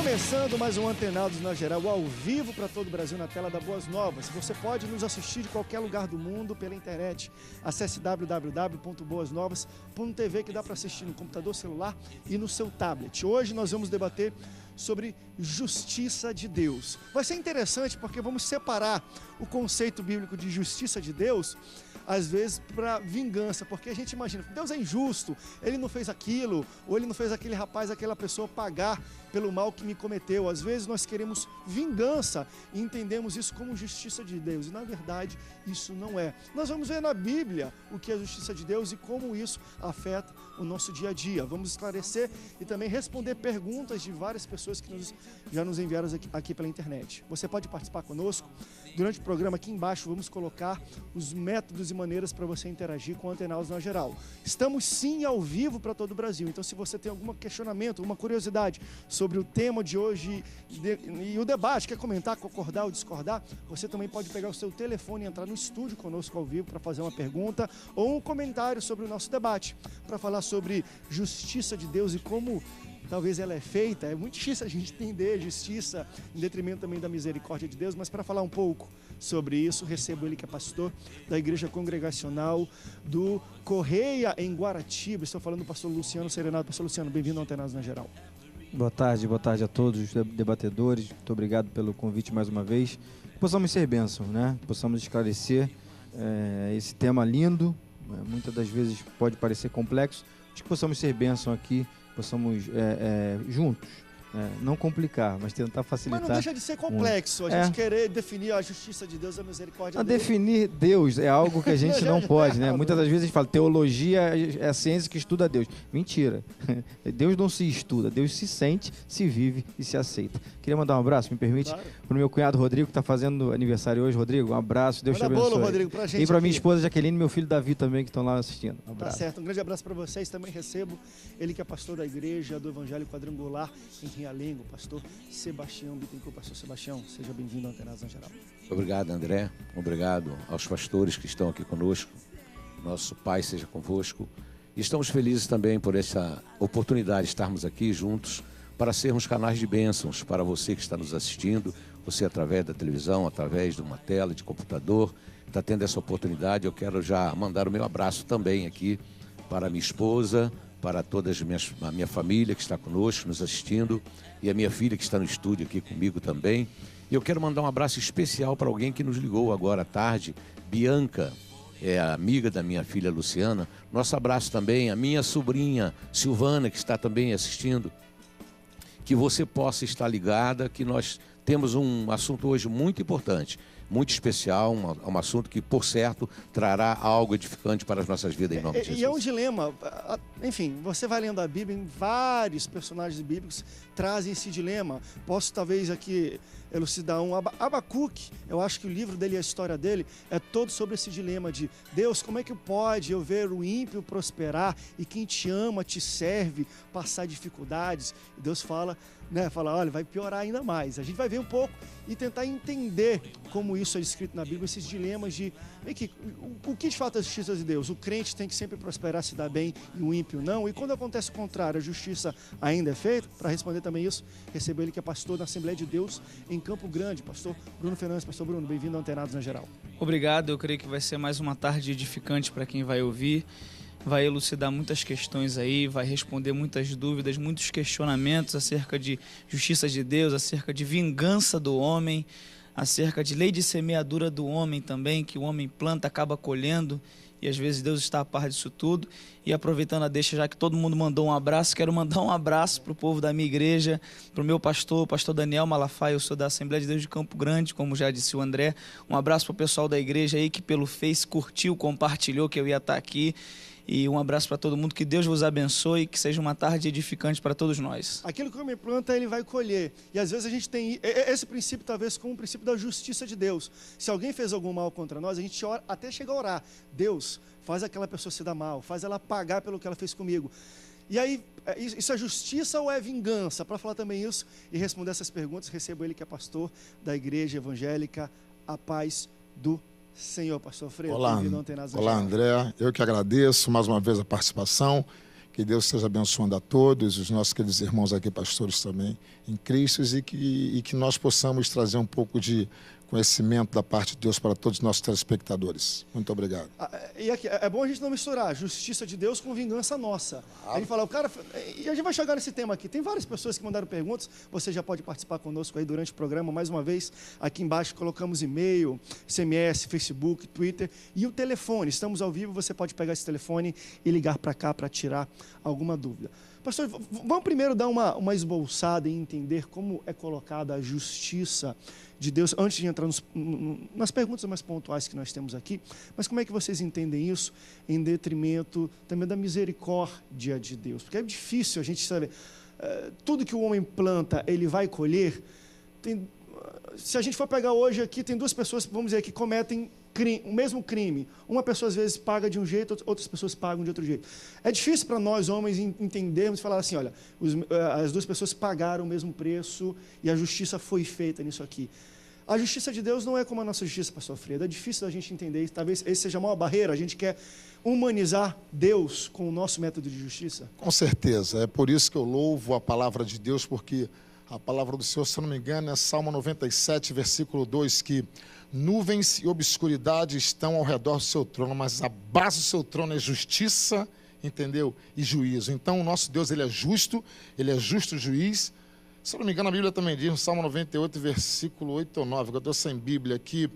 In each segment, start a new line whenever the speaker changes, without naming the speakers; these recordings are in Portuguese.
Começando mais um Antenados na Geral, ao vivo para todo o Brasil na tela da Boas Novas. Você pode nos assistir de qualquer lugar do mundo pela internet. Acesse www.boasnovas.tv, que dá para assistir no computador, celular e no seu tablet. Hoje nós vamos debater sobre justiça de Deus. Vai ser interessante porque vamos separar o conceito bíblico de justiça de Deus, às vezes, para vingança, porque a gente imagina, Deus é injusto, Ele não fez aquilo, ou Ele não fez aquele rapaz, aquela pessoa pagar pelo mal que me cometeu. Às vezes nós queremos vingança e entendemos isso como justiça de Deus, e na verdade isso não é. Nós vamos ver na Bíblia o que é a justiça de Deus e como isso afeta o nosso dia a dia. Vamos esclarecer e também responder perguntas de várias pessoas que já nos enviaram aqui pela internet. Você pode participar conosco. Durante o programa aqui embaixo vamos colocar os métodos e maneiras para você interagir com o Antenados na Geral. Estamos sim ao vivo para todo o Brasil, então se você tem algum questionamento, alguma curiosidade sobre o tema de hoje e o debate, quer comentar, concordar ou discordar, você também pode pegar o seu telefone e entrar no estúdio conosco ao vivo para fazer uma pergunta ou um comentário sobre o nosso debate, para falar sobre justiça de Deus e como talvez ela é feita. É muito difícil a gente entender justiça em detrimento também da misericórdia de Deus, mas para falar um pouco sobre isso, recebo ele que é pastor da Igreja Congregacional do Correia em Guaratiba. Estou falando do pastor Luciano Serenado. Pastor Luciano, bem-vindo ao Antenados na Geral.
Boa tarde a todos os debatedores. Muito obrigado pelo convite mais uma vez. Possamos ser bênção, né? Possamos esclarecer esse tema lindo, muitas das vezes pode parecer complexo, mas que possamos ser bênção aqui, possamos juntos, não complicar, mas tentar facilitar.
Mas não deixa de ser complexo, a gente querer definir a justiça de Deus, a misericórdia dele.
Definir Deus é algo que a gente não pode, né? Muitas das vezes a gente fala, teologia é a ciência que estuda Deus. Mentira. Deus não se estuda, Deus se sente, se vive e se aceita. Queria mandar um abraço, me permite, claro, para o meu cunhado Rodrigo, que está fazendo aniversário hoje. Rodrigo, um abraço, Deus te abençoe.
Bolo, Rodrigo, pra gente.
E para minha esposa Jaqueline e meu filho Davi também, que estão lá assistindo. Um abraço.
Tá certo, um grande abraço para vocês. Também recebo ele que é pastor da Igreja do Evangelho Quadrangular em Realengo, pastor Sebastião Bittencourt. Pastor Sebastião, seja bem-vindo ao Antenados na Geral.
Obrigado, André. Obrigado aos pastores que estão aqui conosco. Nosso Pai seja convosco. E estamos felizes também por essa oportunidade de estarmos aqui juntos para sermos canais de bênçãos para você que está nos assistindo, você através da televisão, através de uma tela, de computador, está tendo essa oportunidade. Eu quero já mandar o meu abraço também aqui para minha esposa, para toda a minha família que está conosco, nos assistindo, e a minha filha que está no estúdio aqui comigo também. E eu quero mandar um abraço especial para alguém que nos ligou agora à tarde, Bianca, é a amiga da minha filha Luciana. Nosso abraço também à minha sobrinha Silvana, que está também assistindo. Que você possa estar ligada, que nós temos um assunto hoje muito importante, muito especial, um assunto que, por certo, trará algo edificante para as nossas vidas, em nome de Jesus.
E é um dilema, enfim, você vai lendo a Bíblia, em vários personagens bíblicos trazem esse dilema. Posso talvez aqui elucidar um. Abacuque, eu acho que o livro dele e a história dele é todo sobre esse dilema de Deus, como é que pode eu ver o ímpio prosperar e quem te ama, te serve, passar dificuldades? E Deus fala, olha, vai piorar ainda mais. A gente vai ver um pouco e tentar entender como isso é descrito na Bíblia, esses dilemas de o que de fato é a justiça de Deus. O crente tem que sempre prosperar, se dar bem, e o ímpio não. E quando acontece o contrário, a justiça ainda é feita. Para responder também isso, recebo ele que é pastor da Assembleia de Deus em Campo Grande, pastor Bruno Fernandes. Pastor Bruno, bem-vindo ao Antenados na Geral.
Obrigado, eu creio que vai ser mais uma tarde edificante para quem vai ouvir. Vai elucidar muitas questões aí, vai responder muitas dúvidas, muitos questionamentos acerca de justiça de Deus, acerca de vingança do homem, acerca de lei de semeadura do homem também, que o homem planta, acaba colhendo, e às vezes Deus está a par disso tudo. E aproveitando a deixa, já que todo mundo mandou um abraço, quero mandar um abraço para o povo da minha igreja, para o meu pastor, o pastor Daniel Malafaia. Eu sou da Assembleia de Deus de Campo Grande, como já disse o André. Um abraço para o pessoal da igreja aí que pelo Face curtiu, compartilhou que eu ia estar aqui. E um abraço para todo mundo, que Deus vos abençoe e que seja uma tarde edificante para todos nós.
Aquilo que o homem planta, ele vai colher. E às vezes a gente tem esse princípio, talvez, como o princípio da justiça de Deus. Se alguém fez algum mal contra nós, a gente ora, até chegar a orar. Deus, faz aquela pessoa se dar mal, faz ela pagar pelo que ela fez comigo. E aí, isso é justiça ou é vingança? Para falar também isso e responder essas perguntas, recebo ele que é pastor da Igreja Evangélica A Paz do Senhor. Pastor Freire,
olá, André, eu que agradeço mais uma vez a participação. Que Deus esteja abençoando a todos, os nossos queridos irmãos aqui, pastores também, em Cristo, e que nós possamos trazer um pouco de conhecimento da parte de Deus para todos os nossos telespectadores. Muito obrigado.
E aqui, é bom a gente não misturar justiça de Deus com vingança nossa. A gente fala, o cara... E a gente vai chegar nesse tema aqui. Tem várias pessoas que mandaram perguntas. Você já pode participar conosco aí durante o programa. Mais uma vez, aqui embaixo colocamos e-mail, SMS, Facebook, Twitter e o telefone. Estamos ao vivo, você pode pegar esse telefone e ligar para cá para tirar alguma dúvida. Pastor, vamos primeiro dar uma esboçada e entender como é colocada a justiça de Deus, antes de entrar nas perguntas mais pontuais que nós temos aqui, mas como é que vocês entendem isso em detrimento também da misericórdia de Deus? Porque é difícil a gente saber, tudo que o homem planta, ele vai colher. Se a gente for pegar hoje aqui, tem duas pessoas, vamos dizer, que cometem o mesmo crime. Uma pessoa às vezes paga de um jeito, outras pessoas pagam de outro jeito. É difícil para nós homens entendermos e falar assim, olha, as duas pessoas pagaram o mesmo preço e a justiça foi feita nisso aqui. A justiça de Deus não é como a nossa justiça, pastor Freire. É difícil da gente entender. Talvez esse seja a maior barreira. A gente quer humanizar Deus com o nosso método de justiça.
Com certeza. É por isso que eu louvo a palavra de Deus, porque a palavra do Senhor, se eu não me engano, é Salmo 97, versículo 2, que nuvens e obscuridade estão ao redor do seu trono, mas a base do seu trono é justiça, entendeu? E juízo. Então, o nosso Deus, ele é justo juiz. Se eu não me engano, a Bíblia também diz, no Salmo 98, versículo 8 ou 9, que eu estou sem Bíblia aqui,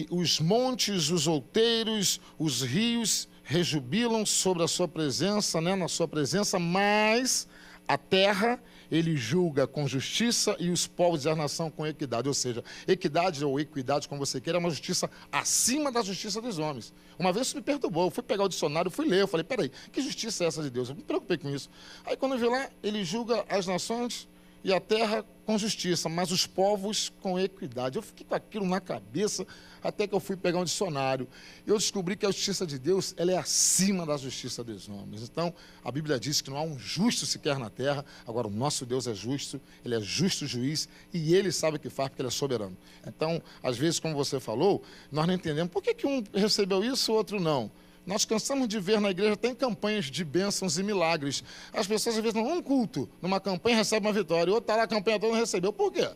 os montes, os outeiros, os rios rejubilam sobre a sua presença, né, na sua presença, mas a terra ele julga com justiça e os povos e a nação com equidade. Ou seja, equidade ou equidade, como você queira, é uma justiça acima da justiça dos homens. Uma vez isso me perturbou, eu fui pegar o dicionário, fui ler, eu falei, peraí, que justiça é essa de Deus? Eu me preocupei com isso. Aí quando eu vi lá, ele julga as nações e a terra com justiça, mas os povos com equidade. Eu fiquei com aquilo na cabeça, até que eu fui pegar um dicionário. Eu descobri que a justiça de Deus, ela é acima da justiça dos homens. Então, a Bíblia diz que não há um justo sequer na terra. Agora, o nosso Deus é justo, ele é justo juiz, e ele sabe o que faz, porque ele é soberano. Então, às vezes, como você falou, nós não entendemos por que um recebeu isso e o outro não. Nós cansamos de ver na igreja, tem campanhas de bênçãos e milagres. As pessoas, às vezes, num culto, numa campanha, recebem uma vitória, o outro está lá, a campanha toda não recebeu. Por quê?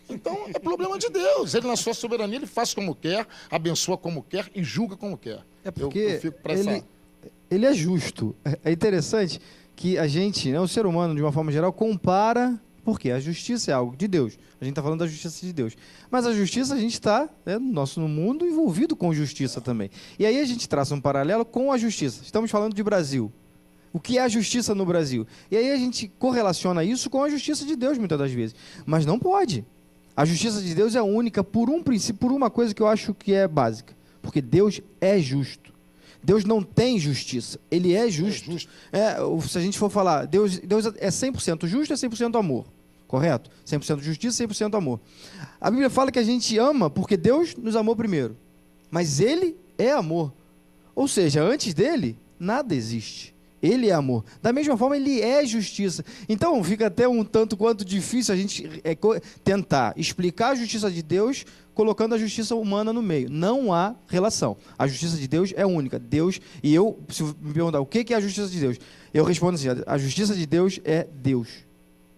Então, é problema de Deus. Ele, na sua soberania, ele faz como quer, abençoa como quer e julga como quer.
É porque
eu fico para essa...
ele é justo. É interessante que a gente, né, o ser humano, de uma forma geral, compara... Porque a justiça é algo de Deus. A gente está falando da justiça de Deus. Mas a justiça, a gente está, no mundo, envolvido com justiça também. E aí a gente traça um paralelo com a justiça. Estamos falando de Brasil. O que é a justiça no Brasil? E aí a gente correlaciona isso com a justiça de Deus, muitas das vezes. Mas não pode. A justiça de Deus é única por um princípio, por uma coisa que eu acho que é básica. Porque Deus é justo. Deus não tem justiça, ele é justo. Se a gente for falar, Deus é 100% justo, é 100% amor, correto? 100% justiça, 100% amor. A Bíblia fala que a gente ama porque Deus nos amou primeiro, mas ele é amor. Ou seja, antes dele, nada existe. Ele é amor. Da mesma forma, ele é justiça. Então, fica até um tanto quanto difícil a gente tentar explicar a justiça de Deus colocando a justiça humana no meio. Não há relação. A justiça de Deus é única. Deus, e eu, se me perguntar o que é a justiça de Deus, eu respondo assim, a justiça de Deus é Deus.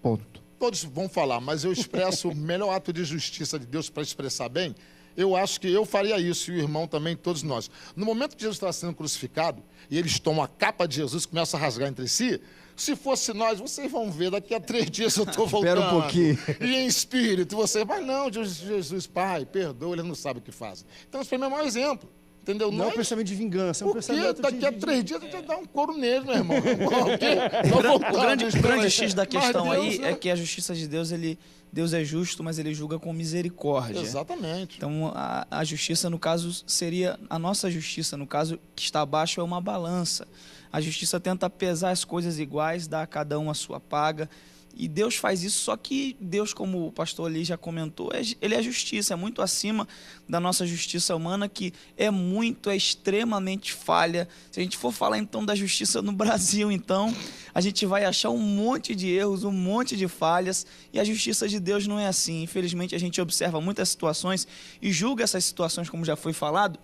Ponto.
Todos vão falar, mas eu expresso o melhor ato de justiça de Deus para expressar bem. Eu acho que eu faria isso, e o irmão também, todos nós. No momento que Jesus está sendo crucificado, e eles tomam a capa de Jesus e começam a rasgar entre si, se fosse nós, vocês vão ver, daqui a 3 dias eu estou voltando.
Espera um pouquinho.
E em espírito, você, mas não, Jesus, Pai, perdoa, eles não sabem o que fazem. Então, esse para mim é o maior exemplo. Entendeu?
Não é um pensamento de vingança, é um pensamento de...
Daqui a 3 dias a gente vai dar um couro nele, meu irmão.
O grande X da questão aí é que a justiça de Deus, Deus é justo, mas ele julga com misericórdia.
Exatamente.
Então, a justiça, no caso, seria... A nossa justiça, no caso, que está abaixo, é uma balança. A justiça tenta pesar as coisas iguais, dar a cada um a sua paga. E Deus faz isso, só que Deus, como o pastor ali já comentou, ele é justiça, é muito acima da nossa justiça humana, que é extremamente falha. Se a gente for falar então da justiça no Brasil, então, a gente vai achar um monte de erros, um monte de falhas, e a justiça de Deus não é assim. Infelizmente, a gente observa muitas situações e julga essas situações, como já foi falado,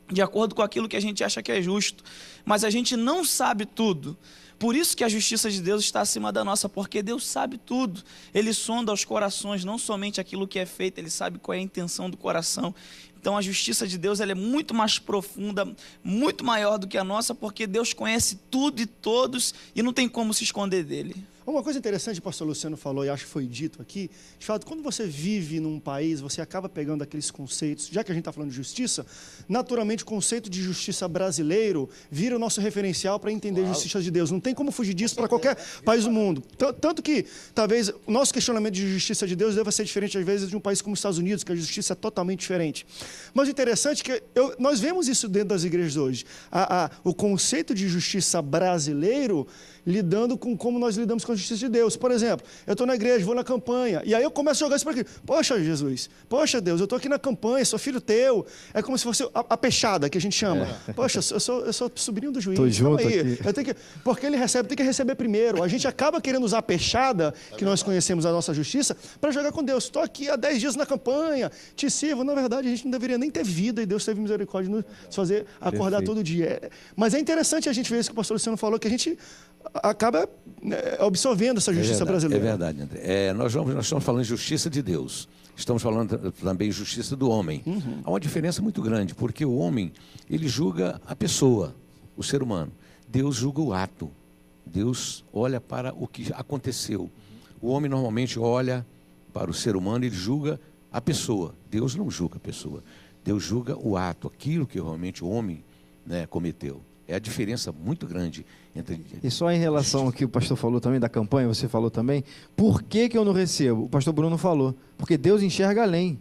de acordo com aquilo que a gente acha que é justo. Mas a gente não sabe tudo. Por isso que a justiça de Deus está acima da nossa, porque Deus sabe tudo. Ele sonda os corações, não somente aquilo que é feito, Ele sabe qual é a intenção do coração. Então a justiça de Deus ela é muito mais profunda, muito maior do que a nossa, porque Deus conhece tudo e todos e não tem como se esconder dele.
Uma coisa interessante que o pastor Luciano falou, e acho que foi dito aqui, de fato, quando você vive num país, você acaba pegando aqueles conceitos, já que a gente está falando de justiça, naturalmente o conceito de justiça brasileiro vira o nosso referencial para entender a justiça de Deus. Não tem como fugir disso para qualquer país do mundo. Tanto que, talvez, o nosso questionamento de justiça de Deus deva ser diferente, às vezes, de um país como os Estados Unidos, que a justiça é totalmente diferente. Mas o interessante é que nós vemos isso dentro das igrejas hoje. O conceito de justiça brasileiro lidando com como nós lidamos com a justiça de Deus. Por exemplo, eu estou na igreja, vou na campanha, e aí eu começo a jogar isso para aqui. Poxa, Jesus, poxa, Deus, eu estou aqui na campanha, sou filho teu. É como se fosse a peixada, que a gente chama. Poxa, eu sou sobrinho do juiz.
Estou junto
aí.
aqui.
Porque ele tem que receber primeiro. A gente acaba querendo usar a peixada, que nós conhecemos a nossa justiça, para jogar com Deus. Estou aqui há 10 dias na campanha, te sirvo. Na verdade, a gente não deveria nem ter vida, e Deus teve misericórdia de nos fazer acordar todo dia. Mas é interessante a gente ver isso que o pastor Luciano falou, que a gente acaba absorvendo essa justiça brasileira.
É verdade, André. Nós estamos falando de justiça de Deus. Estamos falando também de justiça do homem. Há uma diferença muito grande, porque o homem, ele julga a pessoa, o ser humano. Deus julga o ato. Deus olha para o que aconteceu. O homem normalmente olha para o ser humano e ele julga a pessoa. Deus não julga a pessoa. Deus julga o ato, aquilo que realmente o homem, cometeu. É a diferença muito grande entre...
E só em relação ao que o pastor falou também, da campanha, você falou também, por que eu não recebo? O pastor Bruno falou, porque Deus enxerga além.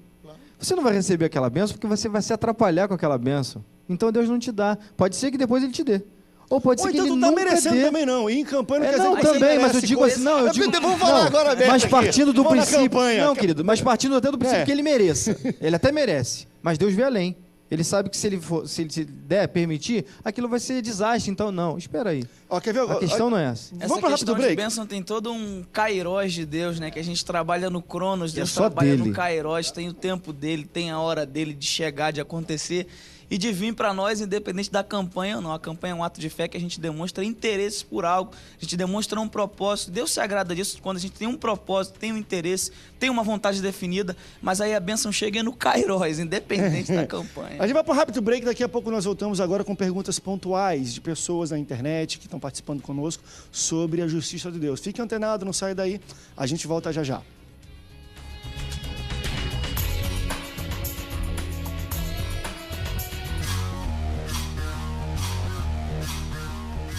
Você não vai receber aquela bênção porque você vai se atrapalhar com aquela bênção. Então Deus não te dá. Pode ser que depois Ele te dê. Ou pode ser que
então
Ele
tu tá
nunca
merecendo
dê.
também não. E em campanha não quer dizer
Não,
que você
também, mas eu
merece
digo
coisa.
assim, não, eu digo...
Vamos falar agora aberto
mas partindo do
Vamos na
princípio...
campanha.
Não, querido, mas partindo até do princípio
É.
que Ele mereça. Ele até merece, mas Deus vê além. Ele sabe que se ele der, permitir, aquilo vai ser desastre. Então, não, espera aí.
Ó, quer ver?
A questão não é essa.
Essa
Vamos para rápido
questão de
break?
bênção tem todo um kairós de Deus, né? Que a gente trabalha no Cronos, Deus
só
trabalha
dele.
no kairós, tem o tempo dele, tem a hora dele de chegar, de acontecer e de vir para nós, independente da campanha ou não. A campanha é um ato de fé que a gente demonstra interesse por algo, a gente demonstra um propósito. Deus se agrada disso quando a gente tem um propósito, tem um interesse, tem uma vontade definida, mas aí a bênção chega no kairós, independente da campanha.
A gente vai para o rápido break, daqui a pouco nós voltamos agora com perguntas pontuais de pessoas na internet que estão participando conosco sobre a justiça de Deus. Fique antenado, não saia daí, a gente volta já já.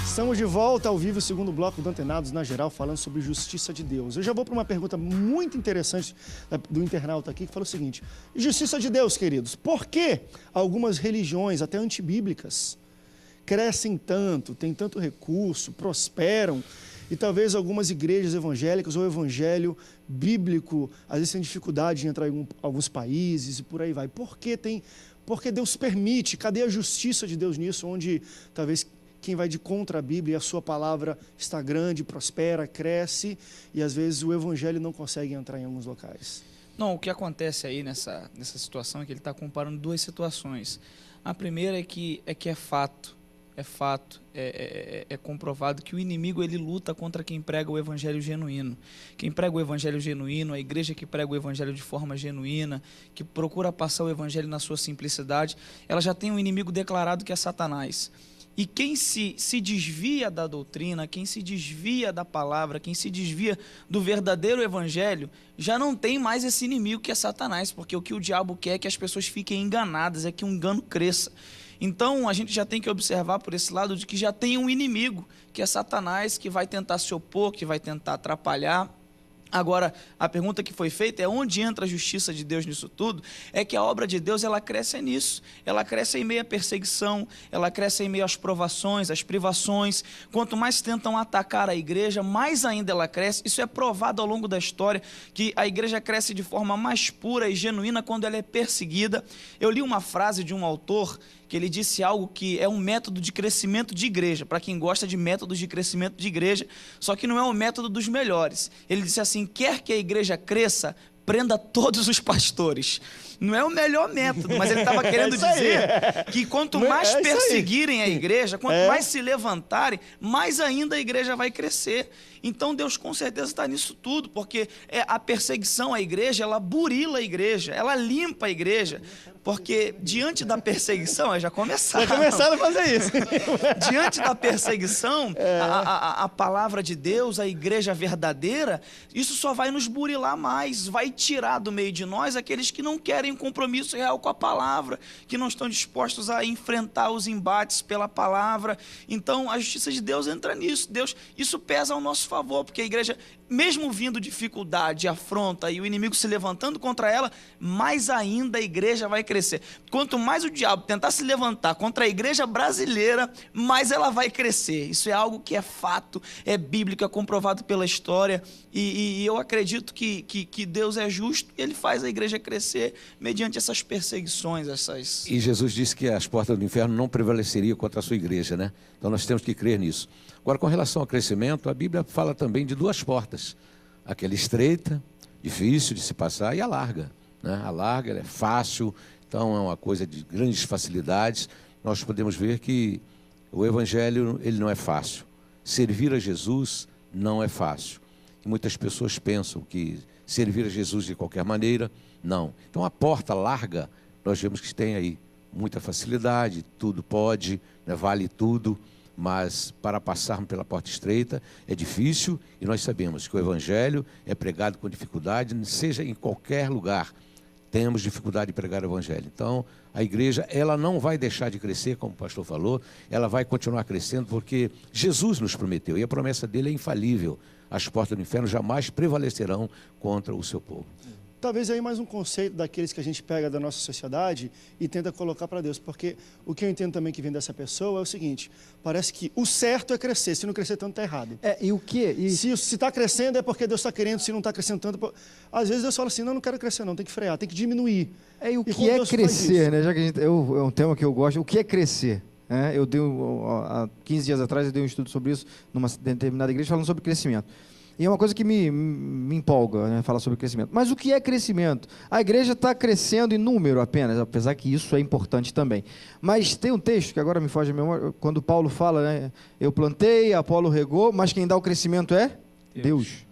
Estamos de volta ao vivo, o segundo bloco do Antenados na Geral, falando sobre justiça de Deus. Eu já vou para uma pergunta muito interessante do internauta aqui, que fala o seguinte: justiça de Deus, queridos, por que algumas religiões, até antibíblicas, crescem tanto, têm tanto recurso, prosperam, e talvez algumas igrejas evangélicas ou o evangelho bíblico, às vezes tem dificuldade de entrar em alguns países e por aí vai? Por que Deus permite? Cadê a justiça de Deus nisso, onde talvez quem vai de contra a Bíblia e a sua palavra está grande, prospera, cresce, e às vezes o evangelho não consegue entrar em alguns locais?
Não, o que acontece aí nessa situação é que ele está comparando duas situações. A primeira é que é fato, é comprovado que o inimigo ele luta contra quem prega o evangelho genuíno. Quem prega o evangelho genuíno, a igreja que prega o evangelho de forma genuína, que procura passar o evangelho na sua simplicidade, ela já tem um inimigo declarado que é Satanás. E quem se desvia da doutrina, quem se desvia da palavra, quem se desvia do verdadeiro evangelho, já não tem mais esse inimigo que é Satanás, porque o que o diabo quer é que as pessoas fiquem enganadas, é que o engano cresça. Então, a gente já tem que observar por esse lado de que já tem um inimigo, que é Satanás, que vai tentar se opor, que vai tentar atrapalhar. Agora, a pergunta que foi feita é onde entra a justiça de Deus nisso tudo? É que a obra de Deus, ela cresce nisso. Ela cresce em meio à perseguição, ela cresce em meio às provações, às privações. Quanto mais tentam atacar a igreja, mais ainda ela cresce. Isso é provado ao longo da história, que a igreja cresce de forma mais pura e genuína quando ela é perseguida. Eu li uma frase de um autor que ele disse algo que é um método de crescimento de igreja, para quem gosta de métodos de crescimento de igreja, só que não é o método dos melhores. Ele disse assim: quer que a igreja cresça, prenda todos os pastores. Não é o melhor método, mas ele estava querendo dizer que quanto mais perseguirem a igreja, quanto mais se levantarem, mais ainda a igreja vai crescer. Então Deus com certeza está nisso tudo, porque a perseguição à igreja, ela burila a igreja, ela limpa a igreja, porque diante da perseguição, já começaram
a fazer isso.
Diante da perseguição, a palavra de Deus, a igreja verdadeira, isso só vai nos burilar mais, vai tirar do meio de nós aqueles que não querem um compromisso real com a palavra, que não estão dispostos a enfrentar os embates pela palavra. Então a justiça de Deus entra nisso. Isso pesa ao nosso favor, porque a igreja, mesmo vindo dificuldade, afronta e o inimigo se levantando contra ela, mais ainda a igreja vai crescer. Quanto mais o diabo tentar se levantar contra a igreja brasileira, mais ela vai crescer. Isso é algo que é fato, é bíblico, é comprovado pela história, e eu acredito que Deus é justo e ele faz a igreja crescer mediante essas perseguições,
E Jesus disse que as portas do inferno não prevaleceriam contra a sua igreja, né? Então nós temos que crer nisso. Agora, com relação ao crescimento, a Bíblia fala também de duas portas. Aquela estreita, difícil de se passar, e a larga, né? A larga, ela é fácil, então é uma coisa de grandes facilidades. Nós podemos ver que o evangelho, ele não é fácil. Servir a Jesus não é fácil. E muitas pessoas pensam que servir a Jesus de qualquer maneira, não. Então a porta larga, nós vemos que tem aí muita facilidade, tudo pode, né? Vale tudo, mas para passarmos pela porta estreita é difícil, e nós sabemos que o evangelho é pregado com dificuldade, seja em qualquer lugar. Temos dificuldade de pregar o evangelho. Então, a igreja, ela não vai deixar de crescer, como o pastor falou, ela vai continuar crescendo, porque Jesus nos prometeu, e a promessa dele é infalível. As portas do inferno jamais prevalecerão contra o seu povo.
Talvez aí mais um conceito daqueles que a gente pega da nossa sociedade e tenta colocar para Deus, porque o que eu entendo também que vem dessa pessoa é o seguinte: parece que o certo é crescer, se não crescer tanto está errado.
E o quê?
Se está crescendo é porque Deus está querendo, se não está crescendo tanto... Às vezes Deus fala assim, não quero crescer não, tem que frear, tem que diminuir.
E o que é crescer, né? Já que é um tema que eu gosto, o que é crescer? Eu dei, há 15 dias atrás, eu dei um estudo sobre isso numa determinada igreja, falando sobre crescimento. E é uma coisa que me empolga, né, falar sobre crescimento. Mas o que é crescimento? A igreja está crescendo em número apenas, apesar que isso é importante também. Mas tem um texto, que agora me foge a memória, quando Paulo fala, né, eu plantei, Apolo regou, mas quem dá o crescimento é Deus.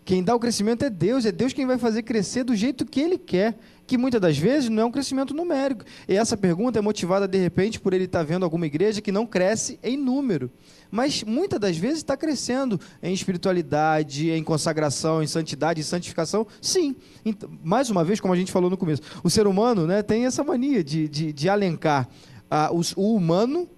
Quem dá o crescimento é Deus quem vai fazer crescer do jeito que Ele quer, que muitas das vezes não é um crescimento numérico. E essa pergunta é motivada, de repente, por ele estar vendo alguma igreja que não cresce em número, mas muitas das vezes está crescendo em espiritualidade, em consagração, em santidade, em santificação, sim. Então, mais uma vez, como a gente falou no começo, o ser humano, né, tem essa mania de alencar o humano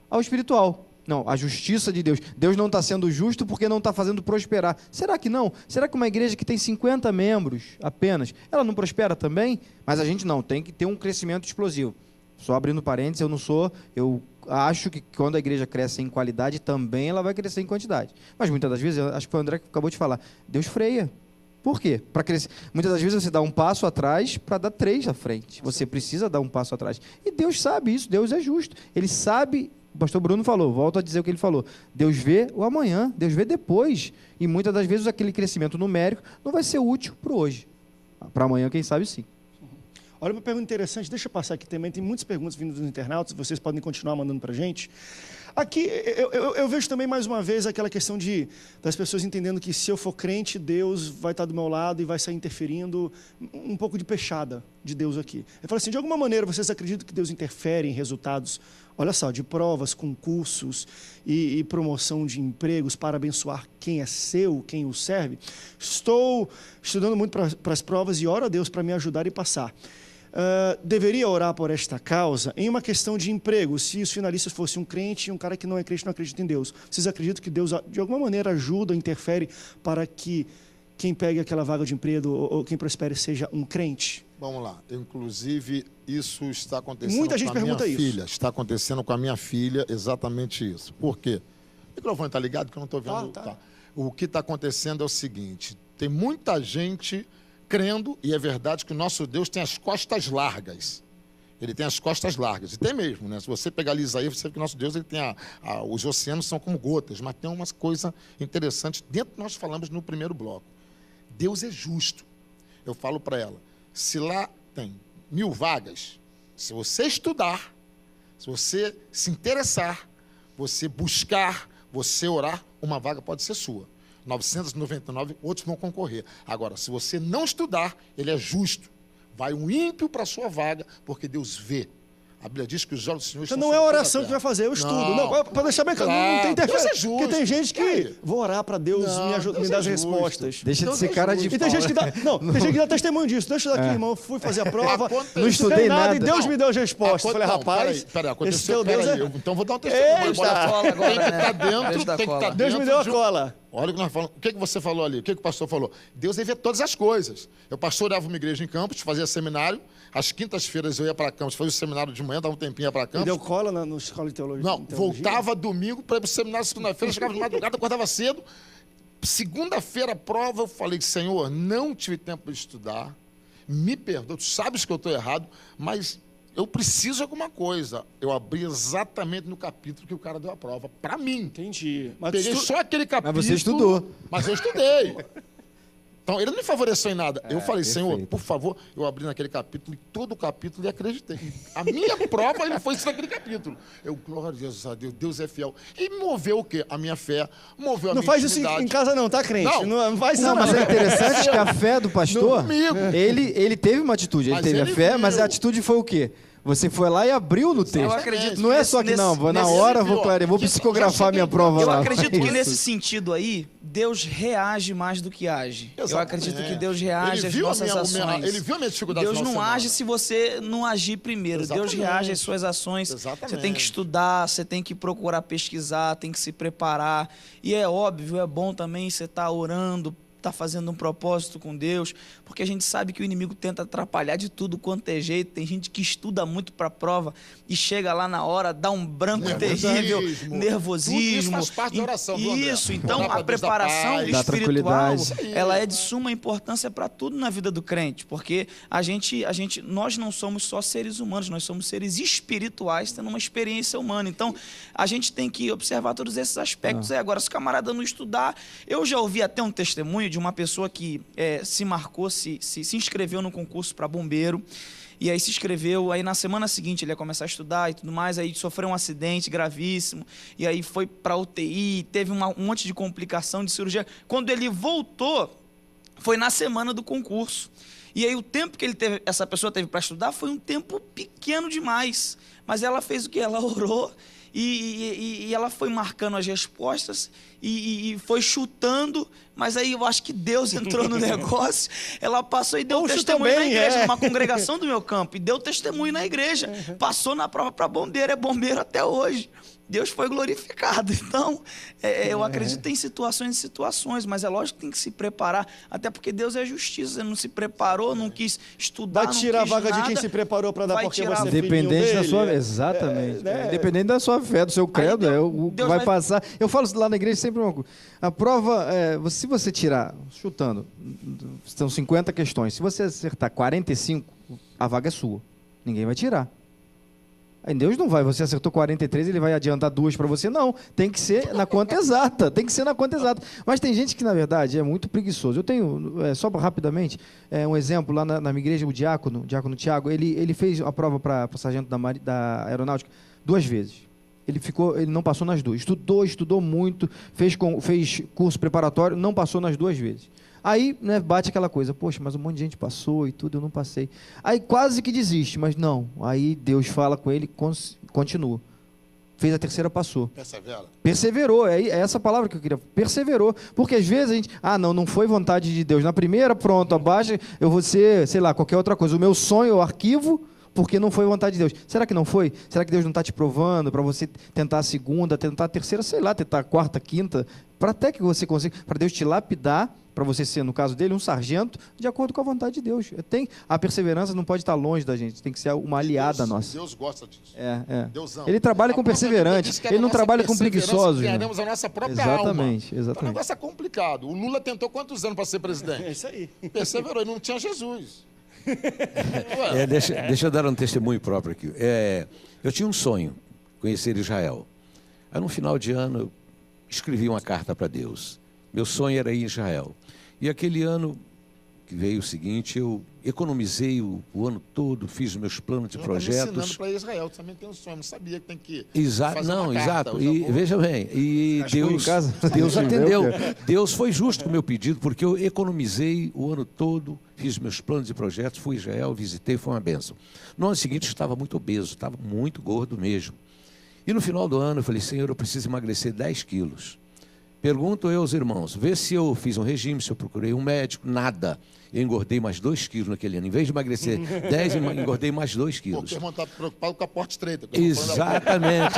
ao espiritual. Não, a justiça de Deus. Deus não está sendo justo porque não está fazendo prosperar. Será que não? Será que uma igreja que tem 50 membros apenas, ela não prospera também? Mas a gente não, tem que ter um crescimento explosivo. Só abrindo parênteses, eu acho que quando a igreja cresce em qualidade, também ela vai crescer em quantidade. Mas muitas das vezes, acho que foi o André que acabou de falar, Deus freia. Por quê? Para crescer. Muitas das vezes você dá um passo atrás para dar 3 à frente. Você precisa dar um passo atrás. E Deus sabe isso, Deus é justo. Ele sabe. O pastor Bruno falou, volto a dizer o que ele falou. Deus vê o amanhã, Deus vê depois. E muitas das vezes aquele crescimento numérico não vai ser útil para hoje. Para amanhã, quem sabe, sim.
Olha uma pergunta interessante, deixa eu passar aqui também, tem muitas perguntas vindo dos internautas, vocês podem continuar mandando para a gente. Aqui, eu vejo também, mais uma vez, aquela questão das pessoas entendendo que se eu for crente, Deus vai estar do meu lado e vai sair interferindo, um pouco de peixada de Deus aqui. Eu falo assim, de alguma maneira, vocês acreditam que Deus interfere em resultados, olha só, de provas, concursos e promoção de empregos para abençoar quem é seu, quem o serve? Estou estudando muito para as provas e oro a Deus para me ajudar e passar. Deveria orar por esta causa em uma questão de emprego, se os finalistas fossem um crente e um cara que não é crente não acredita em Deus. Vocês acreditam que Deus de alguma maneira ajuda, interfere para que quem pegue aquela vaga de emprego ou quem prospere seja um crente?
Vamos lá, inclusive isso está acontecendo
Muita gente
com a minha
pergunta isso.
filha. Está acontecendo com a minha filha exatamente isso. Por quê? O microfone está ligado porque eu não estou vendo.
Tá.
Tá. O que está acontecendo é o seguinte, tem muita gente crendo, e é verdade que o nosso Deus tem as costas largas. Ele tem as costas largas, e tem mesmo, né? Se você pegar ali Isaías, você vê que o nosso Deus ele tem os oceanos são como gotas, mas tem uma coisa interessante, dentro que nós falamos no primeiro bloco. Deus é justo. eu falo para ela, se lá tem 1000 vagas, se você estudar, se você se interessar, você buscar, você orar, uma vaga pode ser sua. 999, outros vão concorrer. Agora, se você não estudar, ele é justo. Vai um ímpio para a sua vaga, porque Deus vê. A Bíblia diz que os olhos do Senhor
Então
estão
não é a
sobre toda
oração
a
que vai
terra.
fazer, eu estudo. Não, para deixar bem claro, não tem
Deus
interferência.
é justo.
Porque tem gente que
E aí?
vou orar para Deus
Não,
me
Deus
dar
é
as
justo.
respostas.
Deixa de
Deus
ser
é
cara de
justo.
E tem
pau,
gente que dá, não, tem gente que dá testemunho disso. Deixa eu dar aqui, irmão, fui fazer a prova,
Aconteceu.
Não estudei nada.
e Deus me deu as respostas. Eu falei,
Não,
rapaz,
peraí,
esse
aconteceu,
teu Deus
peraí,
é...
então vou dar um testemunho.
Eita!
Olha só,
Cola agora,
tem que estar
né?
dentro,
Beijo da
tem que
cola.
estar
Deus me
dentro
deu a
de um-
cola.
Olha o que nós falamos. O que você falou ali? O que o pastor falou? Deus vê todas as coisas. Eu pastoreava uma igreja em Campos, fazia seminário. Às quintas-feiras eu ia para Campos, fazia o seminário de manhã, dava um tempinho ia para
Me
Campos.
deu cola na escola de teologia.
Não, voltava domingo para ir para o seminário segunda-feira, chegava de madrugada, acordava cedo. Segunda-feira, prova, eu falei, Senhor, não tive tempo para estudar, me perdoa, tu sabes que eu estou errado, mas eu preciso de alguma coisa. Eu abri exatamente no capítulo que o cara deu a prova, para mim.
Entendi. Mas
Peguei só aquele capítulo.
Mas você estudou.
Mas eu estudei. Então, ele não me favoreceu em nada. Eu falei,
perfeito.
Senhor, por favor, eu abri naquele capítulo e todo o capítulo e acreditei. A minha prova, ele foi isso naquele capítulo. Eu, glória a Deus, Deus é fiel. E moveu o quê? A minha fé, moveu a
não
minha
faz isso
intimidade.
em casa não, tá, crente?
Não.
Não faz isso
Não, mas é interessante
Não.
que a fé do pastor,
Comigo.
ele teve uma atitude, ele
Mas
teve a
ele
fé,
viu.
mas a atitude foi o quê? Você foi lá e abriu no texto.
acredito
Não é
nesse-
só que não, vou na
nesse-
hora, vou
Viu, ó,
clarear, vou
que-
psicografar
já
minha
cheguei-
prova
Eu
lá.
acredito
É
que
isso.
nesse sentido aí, Deus reage mais do que age. Eu
Exatamente.
acredito que Deus reage
Ele
às
viu a
nossas ações.
ele viu a minha dificuldade
Deus
no
não
final de
age
semana.
se você não agir primeiro. Deus
Exatamente.
reage às suas ações.
Exatamente.
Você tem que estudar, você tem que procurar pesquisar, tem que se preparar. E é óbvio, é bom também você estar orando, estar fazendo um propósito com Deus, porque a gente sabe que o inimigo tenta atrapalhar de tudo quanto é jeito. Tem gente que estuda muito para a prova e chega lá na hora, dá um branco terrível,
Nervosismo.
nervosismo.
Tudo isso faz parte da oração, viu, André?
Isso, então
Orar pra
a
Deus da
preparação
paz.
Da
espiritual,
tranquilidade.
ela é de suma importância para tudo na vida do crente, porque nós não somos só seres humanos, nós somos seres espirituais tendo uma experiência humana. Então, a gente tem que observar todos esses aspectos aí. Agora, se o camarada não estudar, eu já ouvi até um testemunho de uma pessoa que se marcou, se inscreveu no concurso para bombeiro. E aí se inscreveu, aí na semana seguinte ele ia começar a estudar e tudo mais, aí sofreu um acidente gravíssimo, e aí foi para UTI, teve um monte de complicação de cirurgia. Quando ele voltou, foi na semana do concurso. E aí o tempo que essa pessoa teve para estudar foi um tempo pequeno demais. Mas ela fez o que? Ela orou e ela foi marcando as respostas e foi chutando, mas aí eu acho que Deus entrou no negócio. Ela passou e deu
Ou chutou
testemunho na
bem,
igreja, numa congregação do meu campo, e deu testemunho na igreja. Passou na prova para bombeiro, é bombeiro até hoje. Deus foi glorificado. Então, eu acredito em situações e situações, mas é lógico que tem que se preparar, até porque Deus é justiça. Você não se preparou, não quis estudar,
Vai tirar a
não quis
vaga
nada,
de quem se preparou para dar
vai
porque
tirar
você
a-
é filhinho
Independente da
dele.
sua... Exatamente.
né?
Independente da sua fé, do seu credo,
Deus
vai
vai-
passar. Eu falo lá na igreja sempre uma coisa. A prova, se você tirar, chutando, são 50 questões. Se você acertar 45, a vaga é sua. Ninguém vai tirar. Aí Deus não vai, você acertou 43, ele vai adiantar 2 para você. Não, tem que ser na conta exata, tem que ser na conta exata. Mas tem gente que, na verdade, é muito preguiçoso. Eu tenho, só rapidamente, um exemplo, lá na minha igreja, o diácono Tiago, ele fez a prova para sargento da aeronáutica 2 vezes. Ele não passou nas 2. Estudou muito, fez curso preparatório, não passou nas 2 vezes. Aí, né, bate aquela coisa, poxa, mas um monte de gente passou e tudo, eu não passei. Aí quase que desiste, mas não. Aí Deus fala com ele, continua. Fez a terceira, passou.
Persevera.
Perseverou, é essa palavra que eu queria. Perseverou. Porque às vezes a gente, não foi vontade de Deus. Na primeira, pronto, abaixa, eu vou ser, sei lá, qualquer outra coisa. O meu sonho eu arquivo, porque não foi vontade de Deus. Será que não foi? Será que Deus não está te provando para você tentar a segunda, tentar a terceira, sei lá, tentar a quarta, quinta, para até que você consiga, para Deus te lapidar, para você ser, no caso dele, um sargento, de acordo com a vontade de Deus. A perseverança não pode estar longe da gente, tem que ser uma aliada nossa.
Deus gosta disso.
Deus
ama.
Ele trabalha
A
com
própria Bíblia
perseverantes,
diz que
ele não
nossa
trabalha com
perseverança
preguiçosos.
ganharemos a nossa própria
Exatamente,
alma.
exatamente.
O negócio é complicado. O Lula tentou quantos anos para ser
É
presidente?
isso aí.
Perseverou, ele não tinha Jesus.
Deixa eu dar um testemunho próprio aqui. Eu tinha um sonho, conhecer Israel. Aí, no final de ano, eu escrevi uma carta para Deus. Meu sonho era ir em Israel. E aquele ano, que veio o seguinte: eu economizei o ano todo, fiz meus planos de projetos.
ensinando para Israel, tu também tem um sonho, não sabia que tem que
Exato,
fazer
não,
uma carta.
exato. E veja bem, e Deus,
em casa.
Deus atendeu. Deus foi justo com o meu pedido, porque eu economizei o ano todo, fiz meus planos e projetos, fui a Israel, visitei, foi uma bênção. No ano seguinte eu estava muito obeso, estava muito gordo mesmo. E no final do ano eu falei: Senhor, eu preciso emagrecer 10 quilos. Pergunto eu aos irmãos, vê se eu fiz um regime, se eu procurei um médico, nada. Eu engordei mais 2 quilos naquele ano. Em vez de emagrecer 10, eu engordei mais 2
Pô,
quilos.
o irmão está preocupado com a porta estreita.
Exatamente.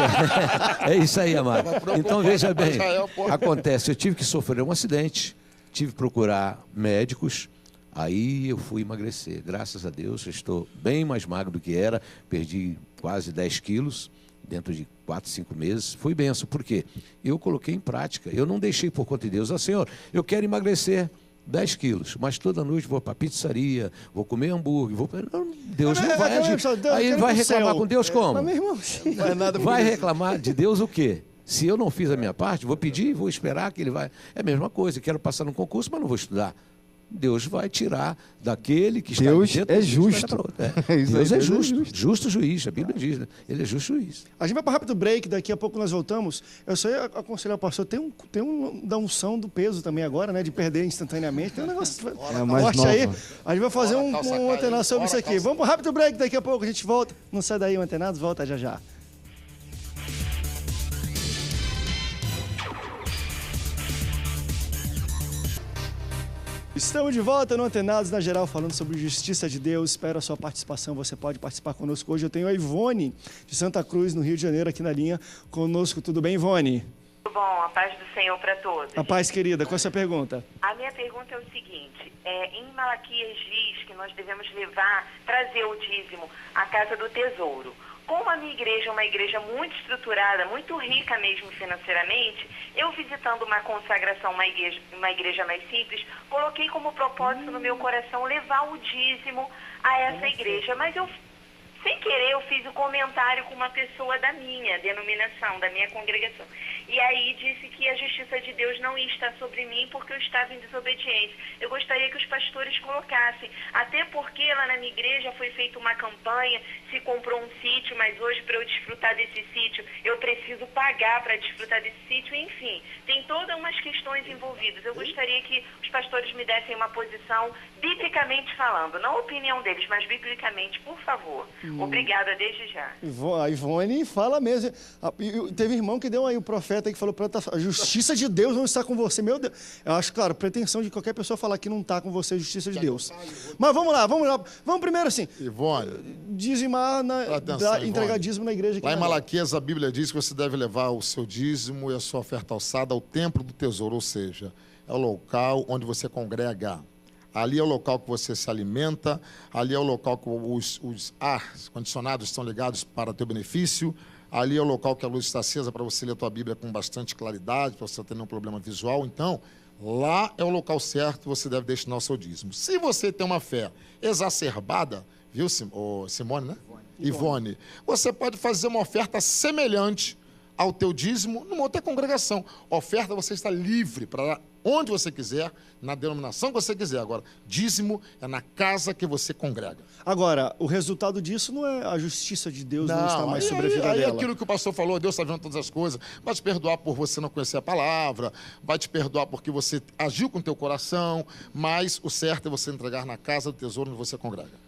É isso aí, amado. Então, veja bem,
Israel, porra.
acontece, eu tive que sofrer um acidente, tive que procurar médicos, aí eu fui emagrecer. Graças a Deus, eu estou bem mais magro do que era, perdi quase 10 quilos dentro de 4, 5 meses. Foi benção. Por quê? Eu coloquei em prática. Eu não deixei por conta de Deus. Senhor, eu quero emagrecer 10 quilos, mas toda noite vou para a pizzaria, vou comer hambúrguer, não, Deus não vai agir. Aí ele vai reclamar com Deus como?
Mas, meu irmão,
Vai reclamar de Deus o quê? Se eu não fiz a minha parte, vou pedir, vou esperar que ele vai. É a mesma coisa, quero passar no concurso, mas não vou estudar. Deus vai tirar daquele que está
Deus
dentro,
é justo.
Deus é justo, justo juiz, a Bíblia diz, né? Ele é justo juiz.
a gente vai para um rápido break, daqui a pouco nós voltamos. Eu só ia aconselhar o pastor, tem da unção do peso também agora, né? De perder instantaneamente. Tem um negócio
mais
forte
nova.
aí. A gente vai fazer um
calça
antenado sobre
cai,
isso aqui.
calça
Vamos para um rápido break, daqui a pouco a gente volta. Não sai daí, o Antenados volta já já. Estamos de volta no Antenados na Geral, falando sobre justiça de Deus. Espero a sua participação. Você pode participar conosco hoje. Eu tenho a Ivone, de Santa Cruz, no Rio de Janeiro, aqui na linha conosco. Tudo bem, Ivone?
Tudo bom, a paz do Senhor para todos.
A paz, querida. Qual é a sua pergunta?
A minha pergunta é o seguinte: em Malaquias diz que nós devemos trazer o dízimo à casa do tesouro. Como a minha igreja é uma igreja muito estruturada, muito rica mesmo financeiramente, eu visitando uma consagração, uma igreja mais simples, coloquei como propósito no meu coração levar o dízimo a essa igreja. Mas eu, sem querer, eu fiz um comentário com uma pessoa da minha denominação, da minha congregação. E aí disse que a justiça de Deus não ia estar sobre mim porque eu estava em desobediência. Eu gostaria que os pastores colocassem, até porque lá na minha igreja foi feita uma campanha, se comprou um sítio, mas hoje para eu desfrutar desse sítio, eu preciso pagar para desfrutar desse sítio, enfim. Tem todas umas questões envolvidas. Eu gostaria que os pastores me dessem uma posição, biblicamente falando, não a opinião deles, mas biblicamente, por favor. Obrigada desde já.
A Ivone fala mesmo. Teve irmão que deu aí, o profeta aí que falou para ela, a justiça de Deus não está com você. Meu Deus. Eu acho, claro, pretensão de qualquer pessoa falar que não está com você a justiça de Deus. Mas vamos lá. Vamos primeiro assim.
Ivone,
Dizimar, entregar dízimo na igreja.
lá em Malaquias a Bíblia diz que você deve levar o seu dízimo e a sua oferta alçada ao templo do tesouro, ou seja, é o local onde você congrega. Ali é o local que você se alimenta, ali é o local que os ar-condicionados estão ligados para teu benefício, ali é o local que a luz está acesa para você ler a tua Bíblia com bastante claridade, para você não ter nenhum problema visual. Então, lá é o local certo que você deve destinar o seu dízimo. Se você tem uma fé exacerbada, viu, Simone, né? Ivone, você pode fazer uma oferta semelhante ao teu dízimo numa outra congregação. Oferta, você está livre para onde você quiser, na denominação que você quiser. Agora, dízimo é na casa que você congrega.
Agora, o resultado disso não é a justiça de Deus não está mais sobre a vida
aí
dela.
aquilo que o pastor falou, Deus está vendo todas as coisas, vai te perdoar por você não conhecer a palavra, vai te perdoar porque você agiu com o teu coração, mas o certo é você entregar na casa do tesouro onde você congrega.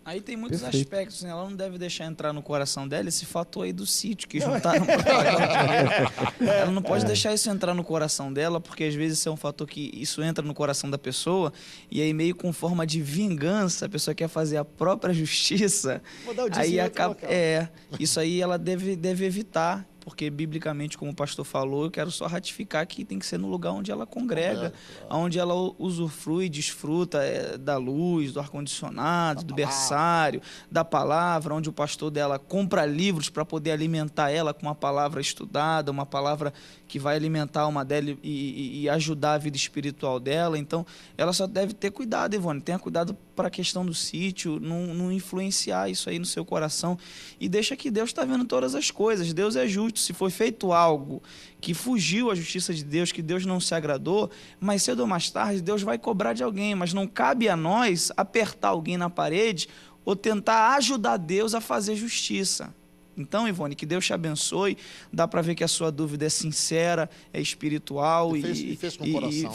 Aí tem muitos
Perfeito.
aspectos, né? Ela não deve deixar entrar no coração dela esse fator aí do sítio que juntaram pra pagar. Ela não pode deixar isso entrar no coração dela, porque às vezes isso é um fator que isso entra no coração da pessoa e aí meio com forma de vingança, a pessoa quer fazer a própria justiça.
Vou dar o dízimo
Aí
em outro
acaba,
local.
isso aí ela deve evitar. Porque, biblicamente, como o pastor falou, eu quero só ratificar que tem que ser no lugar onde ela congrega, onde ela usufrui, desfruta da luz, do ar-condicionado, do berçário, da palavra, onde o pastor dela compra livros para poder alimentar ela com uma palavra estudada, uma palavra que vai alimentar a alma dela e ajudar a vida espiritual dela. Então, ela só deve ter cuidado, Ivone. Tenha cuidado para a questão do sítio, não influenciar isso aí no seu coração. E deixa que Deus está vendo todas as coisas. Deus é justo. Se foi feito algo que fugiu à justiça de Deus, que Deus não se agradou, mais cedo ou mais tarde Deus vai cobrar de alguém. Mas não cabe a nós apertar alguém na parede ou tentar ajudar Deus a fazer justiça. Então, Ivone, que Deus te abençoe. Dá para ver que a sua dúvida é sincera, é espiritual e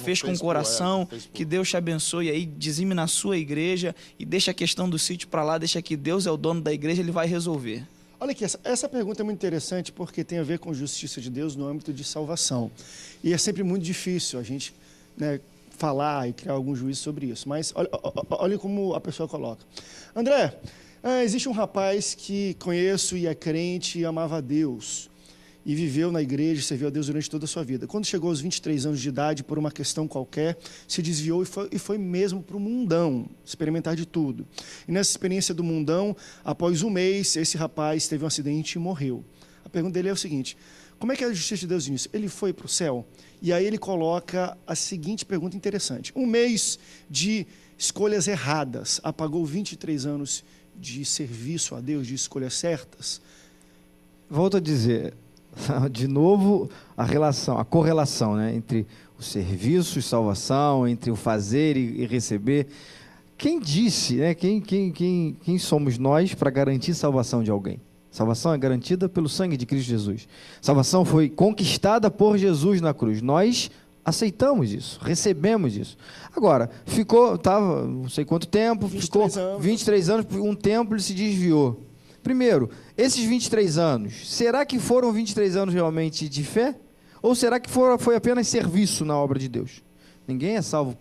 fez com o coração. Que Deus te abençoe aí, dizime na sua igreja e deixa a questão do sítio para lá, deixa que Deus é o dono da igreja, Ele vai resolver.
Olha aqui, essa pergunta é muito interessante porque tem a ver com justiça de Deus no âmbito de salvação. E é sempre muito difícil a gente, né, falar e criar algum juízo sobre isso. Mas olha como a pessoa coloca. André, existe um rapaz que conheço e é crente e amava a Deus. E viveu na igreja, serviu a Deus durante toda a sua vida. Quando chegou aos 23 anos de idade, por uma questão qualquer, se desviou e foi mesmo para o mundão, experimentar de tudo. E nessa experiência do mundão, após um mês, esse rapaz teve um acidente e morreu. A pergunta dele é o seguinte: como é que é a justiça de Deus nisso? Ele foi para o céu? E aí ele coloca a seguinte pergunta interessante. Um mês de escolhas erradas apagou 23 anos de serviço a Deus, de escolhas certas?
Volto a dizer, de novo, a correlação, né, entre o serviço e salvação, entre o fazer e receber. Quem disse, né, quem somos nós para garantir salvação de alguém? Salvação é garantida pelo sangue de Cristo Jesus. Salvação foi conquistada por Jesus na cruz. Nós aceitamos isso, recebemos isso. Agora, estava não sei quanto tempo, 23 anos, por um tempo ele se desviou. Primeiro, esses 23 anos, será que foram 23 anos realmente de fé? Ou será que foi apenas serviço na obra de Deus? Ninguém é salvo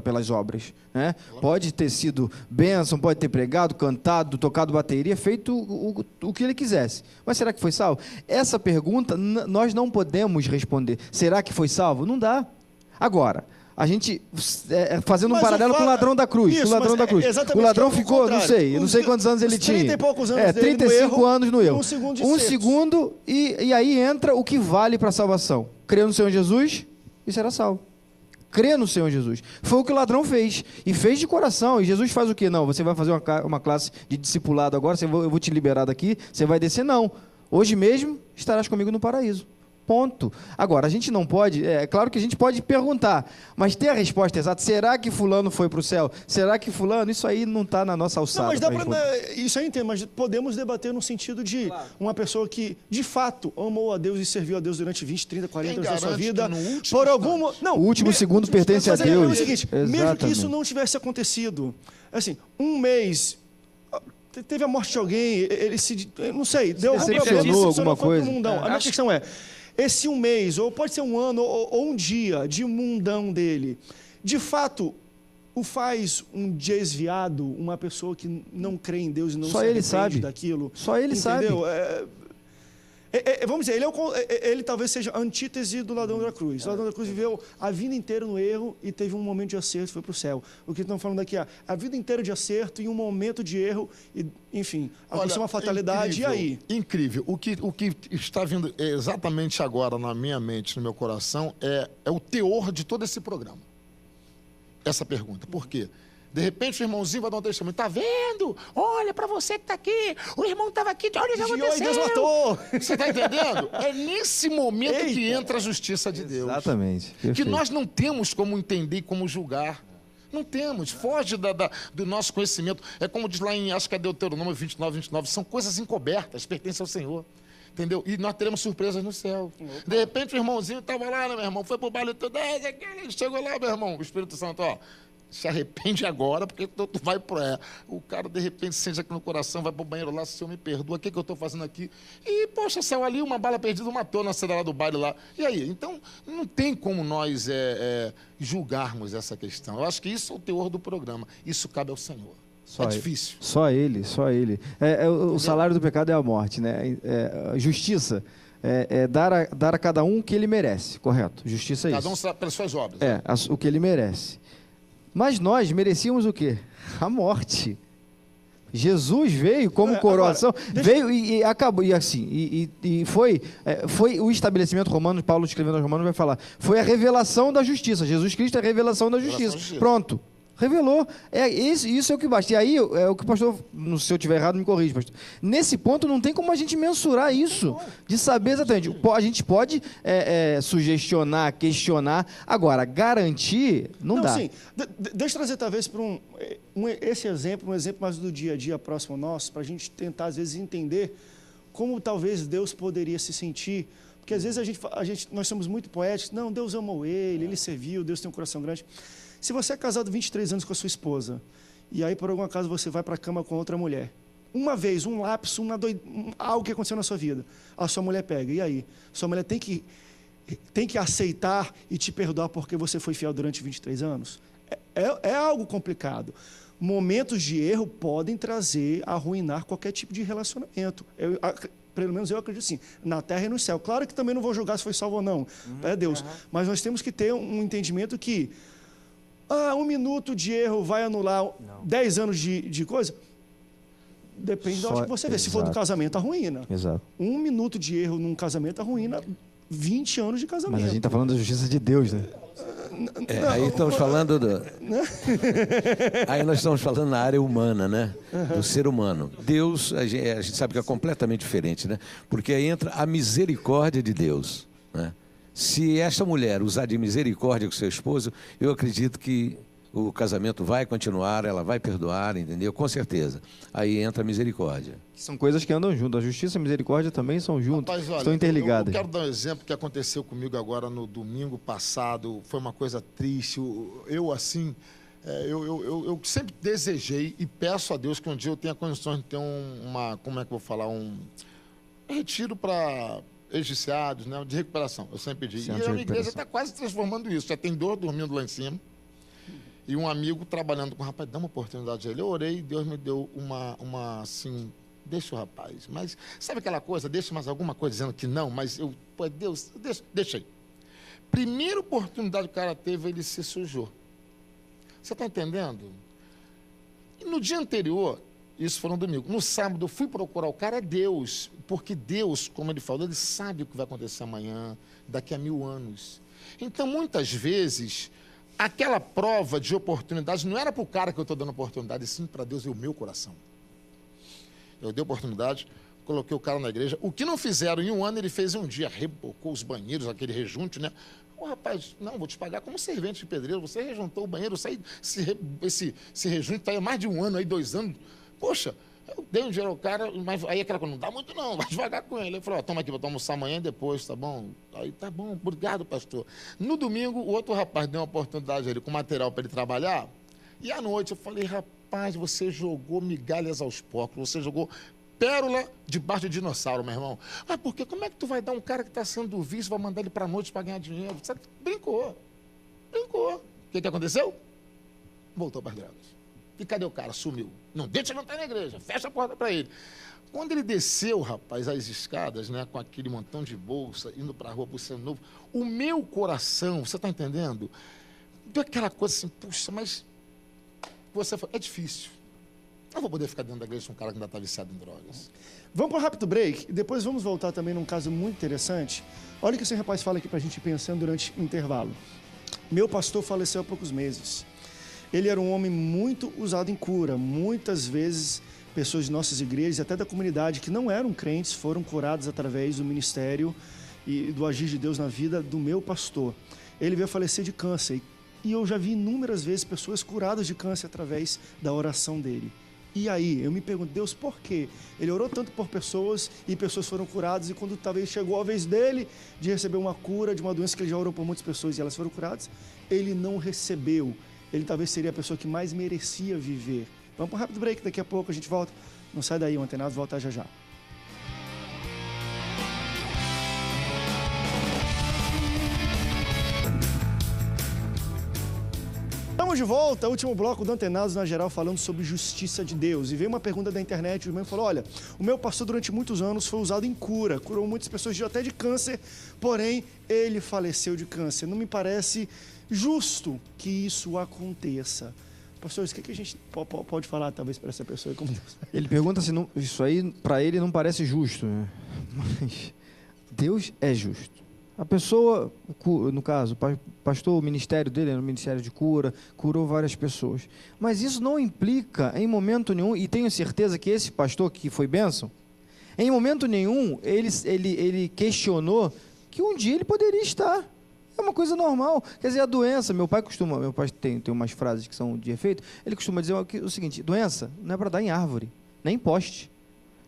pelas obras, né? Pode ter sido bênção, pode ter pregado, cantado, tocado bateria, feito o que ele quisesse. Mas será que foi salvo? Essa pergunta nós não podemos responder. Será que foi salvo? Não dá. Agora, a gente, fazendo um paralelo com o ladrão da cruz.
Isso,
o ladrão da cruz.
É
o ladrão ficou, não sei quantos anos ele tinha.
30 e poucos anos
35 anos no erro.
Um
segundo, e aí entra o que vale para a salvação. Crer no Senhor Jesus e será salvo. Crer no Senhor Jesus. Foi o que o ladrão fez. E fez de coração. E Jesus faz o quê? Não, você vai fazer uma classe de discipulado agora, eu vou te liberar daqui, você vai descer? Não. Hoje mesmo estarás comigo no paraíso. Ponto. Agora, a gente não pode, é claro que a gente pode perguntar, mas ter a resposta exata, será que fulano foi para o céu? Será que fulano? Isso aí não está na nossa alçada.
Não, mas dá para, isso aí entendo, mas podemos debater no sentido de uma pessoa que, de fato, amou a Deus e serviu a Deus durante 20, 30, 40 anos da sua vida, por algum... Não,
o último segundo pertence a Deus.
É o seguinte, mesmo que isso não tivesse acontecido, assim, um mês... Teve a morte de alguém, ele se... Não sei, deu
alguma coisa.
A minha questão é... Esse um mês, ou pode ser um ano, ou um dia de mundão dele, de fato, o faz um desviado, uma pessoa que não crê em Deus e não se arrepende daquilo.
Só ele sabe.
Vamos dizer, ele talvez seja a antítese do ladrão da cruz. O ladrão da cruz viveu a vida inteira no erro e teve um momento de acerto e foi para o céu. O que estamos falando aqui é a vida inteira de acerto e um momento de erro, e, enfim, aconteceu uma fatalidade,
incrível,
e aí?
Incrível. O que está vindo exatamente agora na minha mente, no meu coração, é o teor de todo esse programa. Essa pergunta. Por quê? De repente o irmãozinho vai dar um testemunho. Tá vendo? Olha para você que tá aqui. O irmão estava aqui. Olha o que aconteceu.
Deus matou.
Você tá entendendo? É nesse momento que entra a justiça de Deus.
Exatamente. Perfeito.
Que nós não temos como entender e como julgar. Não temos. Foge do nosso conhecimento. É como diz lá em, acho que é Deuteronômio 29. São coisas encobertas, pertencem ao Senhor. Entendeu? E nós teremos surpresas no céu. De repente o irmãozinho estava lá, né, meu irmão? Foi pro baile todo. Chegou lá, meu irmão. O Espírito Santo, ó. Se arrepende agora, porque tu vai para... O cara, de repente, sente aqui no coração, vai para o banheiro lá, Senhor, me perdoa, o que eu estou fazendo aqui? E, poxa, saiu ali, uma bala perdida, matou na cena lá do baile lá. E aí? Então, não tem como nós julgarmos essa questão. Eu acho que isso é o teor do programa. Isso cabe ao Senhor. É difícil.
Só Ele. O salário do pecado é a morte, né? Justiça é dar a cada um o que ele merece, correto? Justiça é isso.
Cada um pelas suas obras.
O que ele merece. Mas nós merecíamos o quê? A morte. Jesus veio como coroação, veio e acabou, e assim, e foi o estabelecimento romano, Paulo escrevendo aos Romanos vai falar, foi a revelação da justiça. Jesus Cristo é a revelação da justiça. Pronto. Revelou. Isso é o que basta. E aí, é o que o pastor, se eu estiver errado, me corrige, pastor. Nesse ponto, não tem como a gente mensurar isso, de saber exatamente. A gente pode sugestionar, questionar, agora, garantir, não dá.
Sim. Deixa eu trazer, talvez, para esse exemplo, um exemplo mais do dia a dia próximo nosso, para a gente tentar, às vezes, entender como talvez Deus poderia se sentir. Porque, às vezes, nós somos muito poéticos. Não, Deus amou ele serviu, Deus tem um coração grande. Se você é casado 23 anos com a sua esposa, e aí por algum acaso você vai para a cama com outra mulher, uma vez, um lapso, algo que aconteceu na sua vida, a sua mulher pega, e aí? Sua mulher tem que aceitar e te perdoar porque você foi fiel durante 23 anos? É algo complicado. Momentos de erro podem arruinar qualquer tipo de relacionamento. Pelo menos eu acredito assim, na terra e no céu. Claro que também não vou julgar se foi salvo ou não, é Deus. Mas nós temos que ter um entendimento que 1 minuto de erro vai anular 10 anos de coisa? Depende de onde você vê. Se for do casamento, arruína.
Exato.
1 minuto de erro num casamento arruína 20 anos de casamento.
Mas a gente está falando da justiça de Deus, né?
Aí estamos falando aí nós estamos falando na área humana, né? Do ser humano. Deus, a gente sabe que é completamente diferente, né? Porque aí entra a misericórdia de Deus, né? Se esta mulher usar de misericórdia com seu esposo, eu acredito que o casamento vai continuar, ela vai perdoar, entendeu? Com certeza. Aí entra a misericórdia.
São coisas que andam juntas. A justiça e a misericórdia também são juntas.
Rapaz, olha,
estão interligadas.
Eu quero dar um exemplo que aconteceu comigo agora no domingo passado. Foi uma coisa triste. Eu sempre desejei e peço a Deus que um dia eu tenha condições de ter um retiro para ex-viciados, né, de recuperação. Eu sempre pedi. E a minha igreja está quase transformando isso. Já tem 2 dormindo lá em cima. E um amigo trabalhando com o rapaz, dá uma oportunidade a ele. Eu orei e Deus me deu uma assim, deixa o rapaz. Mas sabe aquela coisa, deixa mais alguma coisa dizendo que não, mas Deus, deixei. Primeira oportunidade que o cara teve, ele se sujou. Você está entendendo? E no dia anterior, isso foi no domingo, no sábado eu fui procurar o cara, é Deus. Porque Deus, como ele falou, ele sabe o que vai acontecer amanhã, daqui a 1000 anos. Então, muitas vezes, aquela prova de oportunidade não era para o cara que eu estou dando oportunidade, sim para Deus e o meu coração. Eu dei oportunidade, coloquei o cara na igreja. O que não fizeram em 1 ano, ele fez em um dia, rebocou os banheiros, aquele rejunte, né? Rapaz, não, vou te pagar como servente de pedreiro. Você rejuntou o banheiro, esse rejunte está aí há mais de 1 ano, aí 2 anos. Poxa, eu dei um dinheiro ao cara, mas aí aquela coisa, não dá muito não, vai devagar com ele. Ele falou, toma aqui, vou almoçar amanhã e depois, tá bom? Aí, tá bom, obrigado, pastor. No domingo, o outro rapaz deu uma oportunidade a ele com material para ele trabalhar. E à noite eu falei, rapaz, você jogou migalhas aos porcos, você jogou pérola debaixo de dinossauro, meu irmão. Mas por quê? Como é que tu vai dar um cara que está sendo visto, vai mandar ele para a noite para ganhar dinheiro? Você brincou. O que aconteceu? Voltou para as drogas. E cadê o cara? Sumiu. Não deixa ele não estar na igreja, fecha a porta para ele. Quando ele desceu, rapaz, as escadas, né, com aquele montão de bolsa, indo para a rua buscando novo, o meu coração, você está entendendo? Deu aquela coisa assim, puxa, mas você fala, é difícil. Não vou poder ficar dentro da igreja com um cara que ainda está viciado em drogas.
Vamos para um rápido break e depois vamos voltar também num caso muito interessante. Olha o que esse rapaz fala aqui para a gente ir pensando durante o intervalo. Meu pastor faleceu há poucos meses. Ele era um homem muito usado em cura. Muitas vezes, pessoas de nossas igrejas, até da comunidade, que não eram crentes, foram curadas através do ministério e do agir de Deus na vida do meu pastor. Ele veio a falecer de câncer. E eu já vi inúmeras vezes pessoas curadas de câncer através da oração dele. E aí, eu me pergunto, Deus, por quê? Ele orou tanto por pessoas e pessoas foram curadas, e quando talvez chegou a vez dele de receber uma cura de uma doença que ele já orou por muitas pessoas e elas foram curadas, ele não recebeu. Ele talvez seria a pessoa que mais merecia viver. Vamos para um rápido break, daqui a pouco a gente volta. Não sai daí, o Antenados volta já já. Estamos de volta, último bloco do Antenados na geral, falando sobre justiça de Deus. E veio uma pergunta da internet, o irmão falou, olha, o meu pastor durante muitos anos foi usado em cura, curou muitas pessoas até de câncer, porém ele faleceu de câncer. Não me parece justo que isso aconteça. Pastores, o que a gente pode falar talvez para essa pessoa? Como Deus?
Ele pergunta se isso aí para ele não parece justo, né? Mas Deus é justo. A pessoa, no caso, o pastor, o ministério dele era um ministério de cura, curou várias pessoas. Mas isso não implica em momento nenhum, e tenho certeza que esse pastor que foi bênção, em momento nenhum ele questionou que um dia ele poderia estar. É uma coisa normal. Quer dizer, a doença, meu pai tem umas frases que são de efeito, ele costuma dizer o seguinte: doença não é para dar em árvore, nem em poste.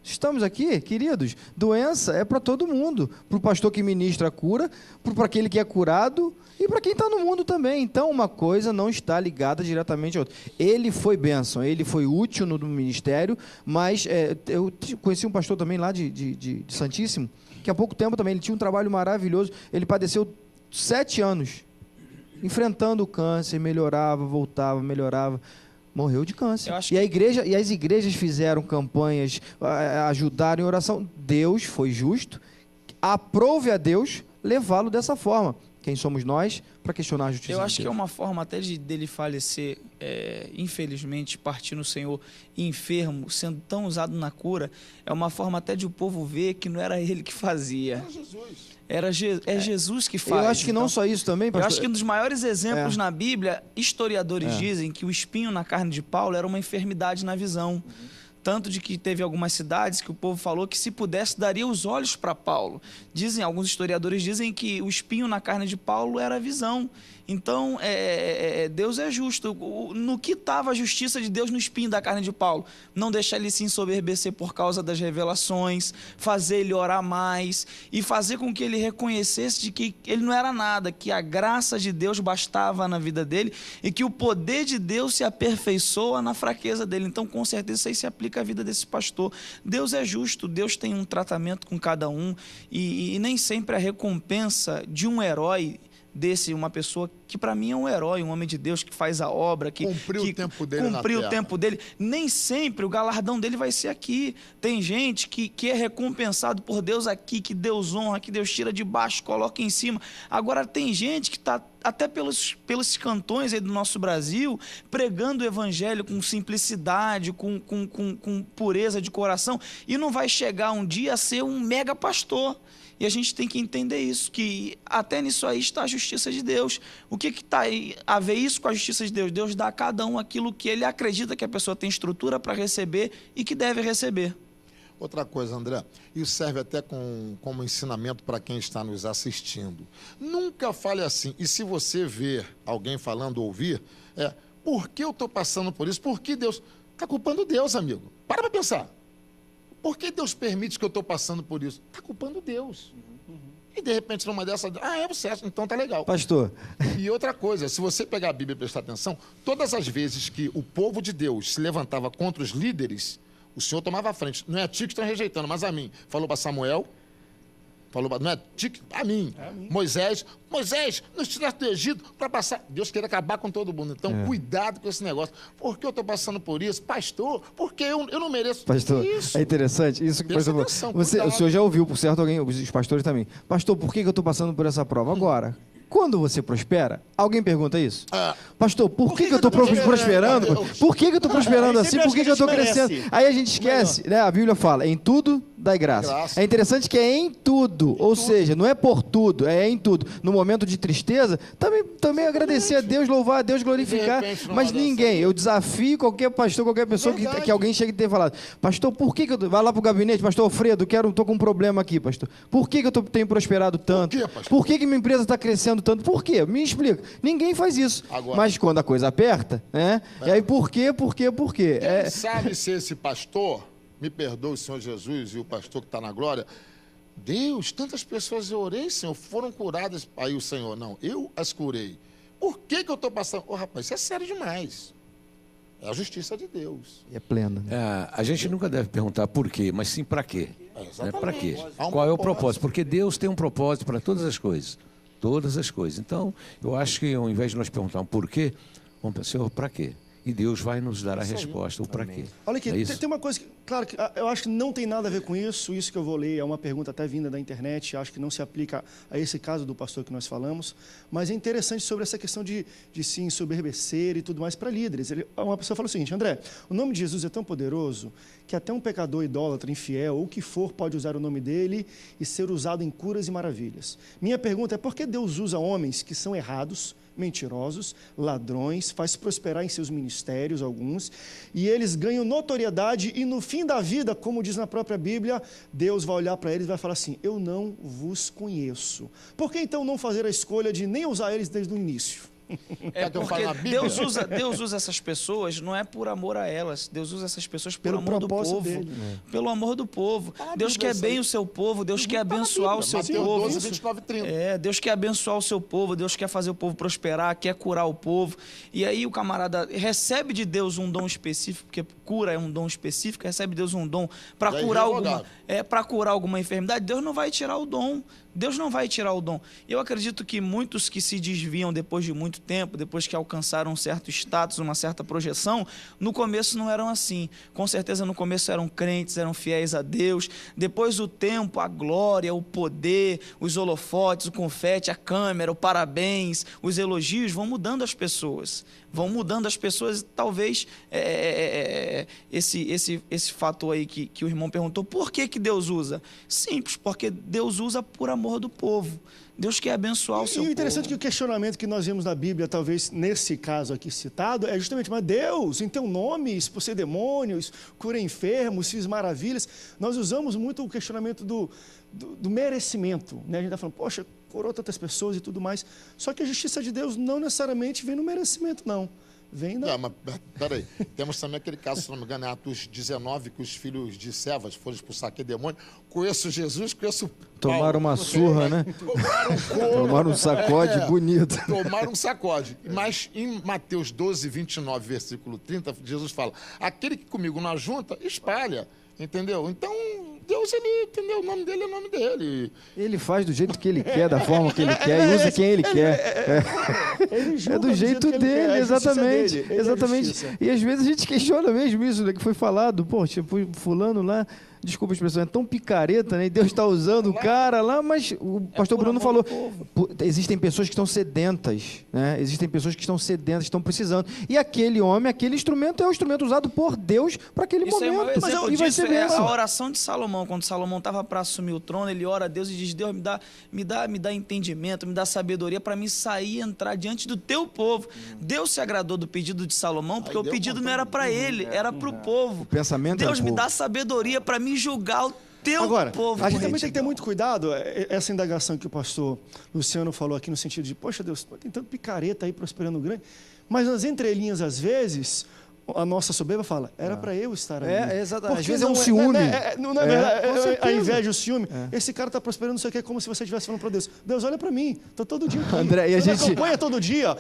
Estamos aqui, queridos, doença é para todo mundo, para o pastor que ministra a cura, para aquele que é curado e para quem está no mundo também. Então, uma coisa não está ligada diretamente à outra. Ele foi bênção, ele foi útil no ministério, mas eu conheci um pastor também lá de Santíssimo, que há pouco tempo também, ele tinha um trabalho maravilhoso, ele padeceu 7 anos, enfrentando o câncer, melhorava, voltava, melhorava. Morreu de câncer. E as igrejas fizeram campanhas, ajudaram em oração. Deus foi justo, aprove a Deus levá-lo dessa forma. Quem somos nós para questionar a justiça de Deus?
Eu acho que é uma forma até dele falecer, infelizmente, partir no Senhor enfermo, sendo tão usado na cura, é uma forma até de o povo ver que não era ele que fazia. Era Jesus. Jesus que faz.
Eu acho que não só isso também, pastor.
Eu acho que um dos maiores exemplos na Bíblia, historiadores dizem que o espinho na carne de Paulo era uma enfermidade na visão. Tanto de que teve algumas cidades que o povo falou que, se pudesse, daria os olhos para Paulo. Alguns historiadores dizem que o espinho na carne de Paulo era a visão. Então, Deus é justo. No que estava a justiça de Deus no espinho da carne de Paulo? Não deixar ele se ensoberbecer por causa das revelações, fazer ele orar mais e fazer com que ele reconhecesse de que ele não era nada, que a graça de Deus bastava na vida dele e que o poder de Deus se aperfeiçoa na fraqueza dele. Então, com certeza, isso aí se aplica à vida desse pastor. Deus é justo, Deus tem um tratamento com cada um e nem sempre a recompensa de um herói uma pessoa que para mim é um herói, um homem de Deus que faz a obra, que
cumpriu o tempo dele
cumpriu o tempo dele. Nem sempre o galardão dele vai ser aqui. Tem gente que é recompensado por Deus aqui, que Deus honra, que Deus tira de baixo, coloca em cima. Agora tem gente que está até pelos cantões aí do nosso Brasil, pregando o evangelho com simplicidade, com pureza de coração, e não vai chegar um dia a ser um mega pastor. E a gente tem que entender isso, que até nisso aí está a justiça de Deus. O que está a ver isso com a justiça de Deus? Deus dá a cada um aquilo que ele acredita que a pessoa tem estrutura para receber e que deve receber.
Outra coisa, André, isso serve até como ensinamento para quem está nos assistindo. Nunca fale assim, e se você ver alguém falando, ouvir, por que eu estou passando por isso? Por que Deus? Está culpando Deus, amigo. Para pensar. Por que Deus permite que eu estou passando por isso? Está culpando Deus. E de repente, numa dessas, é certo, então tá legal.
Pastor.
E outra coisa, se você pegar a Bíblia e prestar atenção, todas as vezes que o povo de Deus se levantava contra os líderes, o Senhor tomava a frente. Não é a ti que estão rejeitando, mas a mim. Falou para Samuel, não é a ti, a mim. Moisés, nos tiraste do Egito para passar. Deus queria acabar com todo mundo. Então, cuidado com esse negócio. Por que eu estou passando por isso? Pastor, porque eu não mereço
isso. É interessante. Isso que o senhor já ouviu, por certo, os pastores também. Pastor, por que eu estou passando por essa prova? Agora, quando você prospera, alguém pergunta isso? Pastor, por que eu estou prosperando? Por que eu estou prosperando assim? Por que eu estou crescendo? Aí a gente esquece, né? A Bíblia fala, em tudo dai graça. É interessante que é em tudo, ou seja, não é por tudo, é em tudo. No momento de tristeza, também agradecer a Deus, louvar a Deus, glorificar. Mas ninguém, eu desafio qualquer pastor, qualquer pessoa que alguém chegue a ter falado, pastor, por que eu vai lá para o gabinete, pastor Alfredo, estou com um problema aqui, pastor. Por que eu tenho prosperado tanto? Por que minha empresa está crescendo tanto? Por quê? Me explica. Ninguém faz isso. Agora, mas quando a coisa aperta, né? E aí por quê?
Quem sabe se esse pastor, me perdoe o Senhor Jesus e o pastor que está na glória, Deus, tantas pessoas eu orei, Senhor, foram curadas. Aí o Senhor, não, eu as curei. Por que eu estou passando? Rapaz, isso é sério demais. É a justiça de Deus.
É plena.
Né? A gente nunca deve perguntar por quê, mas sim para quê. Para quê? Qual é o propósito? Porque Deus tem um propósito para todas as coisas. Todas as coisas. Então, eu acho que ao invés de nós perguntar um porquê, vamos pensar, Senhor, para quê? e Deus vai nos dar a
Isso aí.
resposta, o para quê.
Olha aqui,
Não é isso?
tem uma coisa que, claro, que eu acho que não tem nada a ver com isso que eu vou ler é uma pergunta até vinda da internet, acho que não se aplica a esse caso do pastor que nós falamos, mas é interessante sobre essa questão de se ensoberbecer e tudo mais para líderes. Uma pessoa fala o seguinte: André, o nome de Jesus é tão poderoso que até um pecador idólatra, infiel, ou o que for, pode usar o nome dele e ser usado em curas e maravilhas. Minha pergunta é: por que Deus usa homens que são errados, mentirosos, ladrões, faz prosperar em seus ministérios alguns, e eles ganham notoriedade e no fim da vida, como diz na própria Bíblia, Deus vai olhar para eles e vai falar assim: eu não vos conheço. Por que então não fazer a escolha de nem usar eles desde o início?
É
Cadê eu
porque
falo na Bíblia?
Deus usa essas pessoas, não é por amor a elas. Deus usa essas pessoas por
Pelo
amor do
propósito
povo.
dele.
Pelo amor do povo.
Tá na
Deus
Bíblia
quer
isso
bem
aí.
o seu povo, Deus quer abençoar o seu
Mateus
povo.
12, 29 e 30.
Deus quer abençoar o seu povo, Deus quer fazer o povo prosperar, quer curar o povo. E aí o camarada recebe de Deus um dom específico, porque cura é um dom específico, recebe de Deus um dom para
Já é
curar
irrevogável.
para curar alguma enfermidade. Deus não vai tirar o dom. Deus não vai tirar o dom. Eu acredito que muitos que se desviam depois de muito tempo, depois que alcançaram um certo status, uma certa projeção, no começo não eram assim. Com certeza no começo eram crentes, eram fiéis a Deus. Depois do tempo, a glória, o poder, os holofotes, o confete, a câmera, o parabéns, os elogios vão mudando as pessoas. Vão mudando as pessoas. Talvez esse fator aí que o irmão perguntou, por que Deus usa? Simples, porque Deus usa por amor do povo. Deus quer abençoar o seu
E o interessante é
povo.
que o questionamento que nós vemos na Bíblia, talvez nesse caso aqui citado, é justamente: mas Deus, em teu nome, expulsei demônios, curei enfermos, fiz maravilhas. Nós usamos muito o questionamento do merecimento, né? A gente está falando, poxa, curou tantas pessoas e tudo mais. Só que a justiça de Deus não necessariamente vem no merecimento, não. Vem da...
Mas peraí, temos também aquele caso, se não me engano, em Atos 19, que os filhos de Sevas foram expulsar aquele demônio. Conheço Jesus, conheço Paulo.
Tomaram uma surra, né?
Tomaram um couro.
Tomaram um sacode bonito.
Tomaram um sacode. Mas em Mateus 12, 29, versículo 30, Jesus fala: aquele que comigo não ajunta, espalha. Entendeu? Então, Deus, ele, entendeu? O nome dele é o nome dele.
Ele faz do jeito que ele quer, da forma que ele quer, e usa quem ele quer.
Ele julga
É do jeito
que ele
dele,
quer, a justiça
exatamente.
dele, ele é a
Exatamente.
justiça.
E às vezes a gente questiona mesmo isso, né, que foi falado. Pô, tipo, fulano lá, desculpa a expressão, é tão picareta, né? E Deus está usando o cara lá, mas o pastor
por
Bruno
amor
falou,
do povo.
existem pessoas que estão sedentas, né? Existem pessoas que estão sedentas, estão precisando. E aquele homem, aquele instrumento é o instrumento usado por Deus para aquele
Isso aí é um
momento.
exemplo
E vai
disso,
ser
é a
bênção.
oração de Salomão. Quando Salomão estava para assumir o trono, ele ora a Deus e diz: Deus, me dá entendimento, me dá sabedoria para me sair e entrar diante do teu povo. Deus se agradou do pedido de Salomão, porque
Aí
o
deu
pedido
um
não era para ele, era para o povo.
O pensamento
Deus
é
me
povo.
dá sabedoria para me julgar o teu
Agora,
povo.
a gente
com
também tem que ter
retidão.
muito cuidado, essa indagação que o pastor Luciano falou aqui, no sentido de, poxa Deus, tem tanto picareta aí prosperando grande, mas nas entrelinhas, às vezes, a nossa soberba fala, era para eu estar ali.
É, exato. Às
Porque
vezes é um
não
ciúme.
Não é verdade,
com certeza.
a inveja, o ciúme. Esse cara está prosperando, não sei o que, é como se você estivesse falando para Deus. Deus, olha para mim, estou todo dia aqui.
André, e a
Eu
gente-
acompanha todo dia,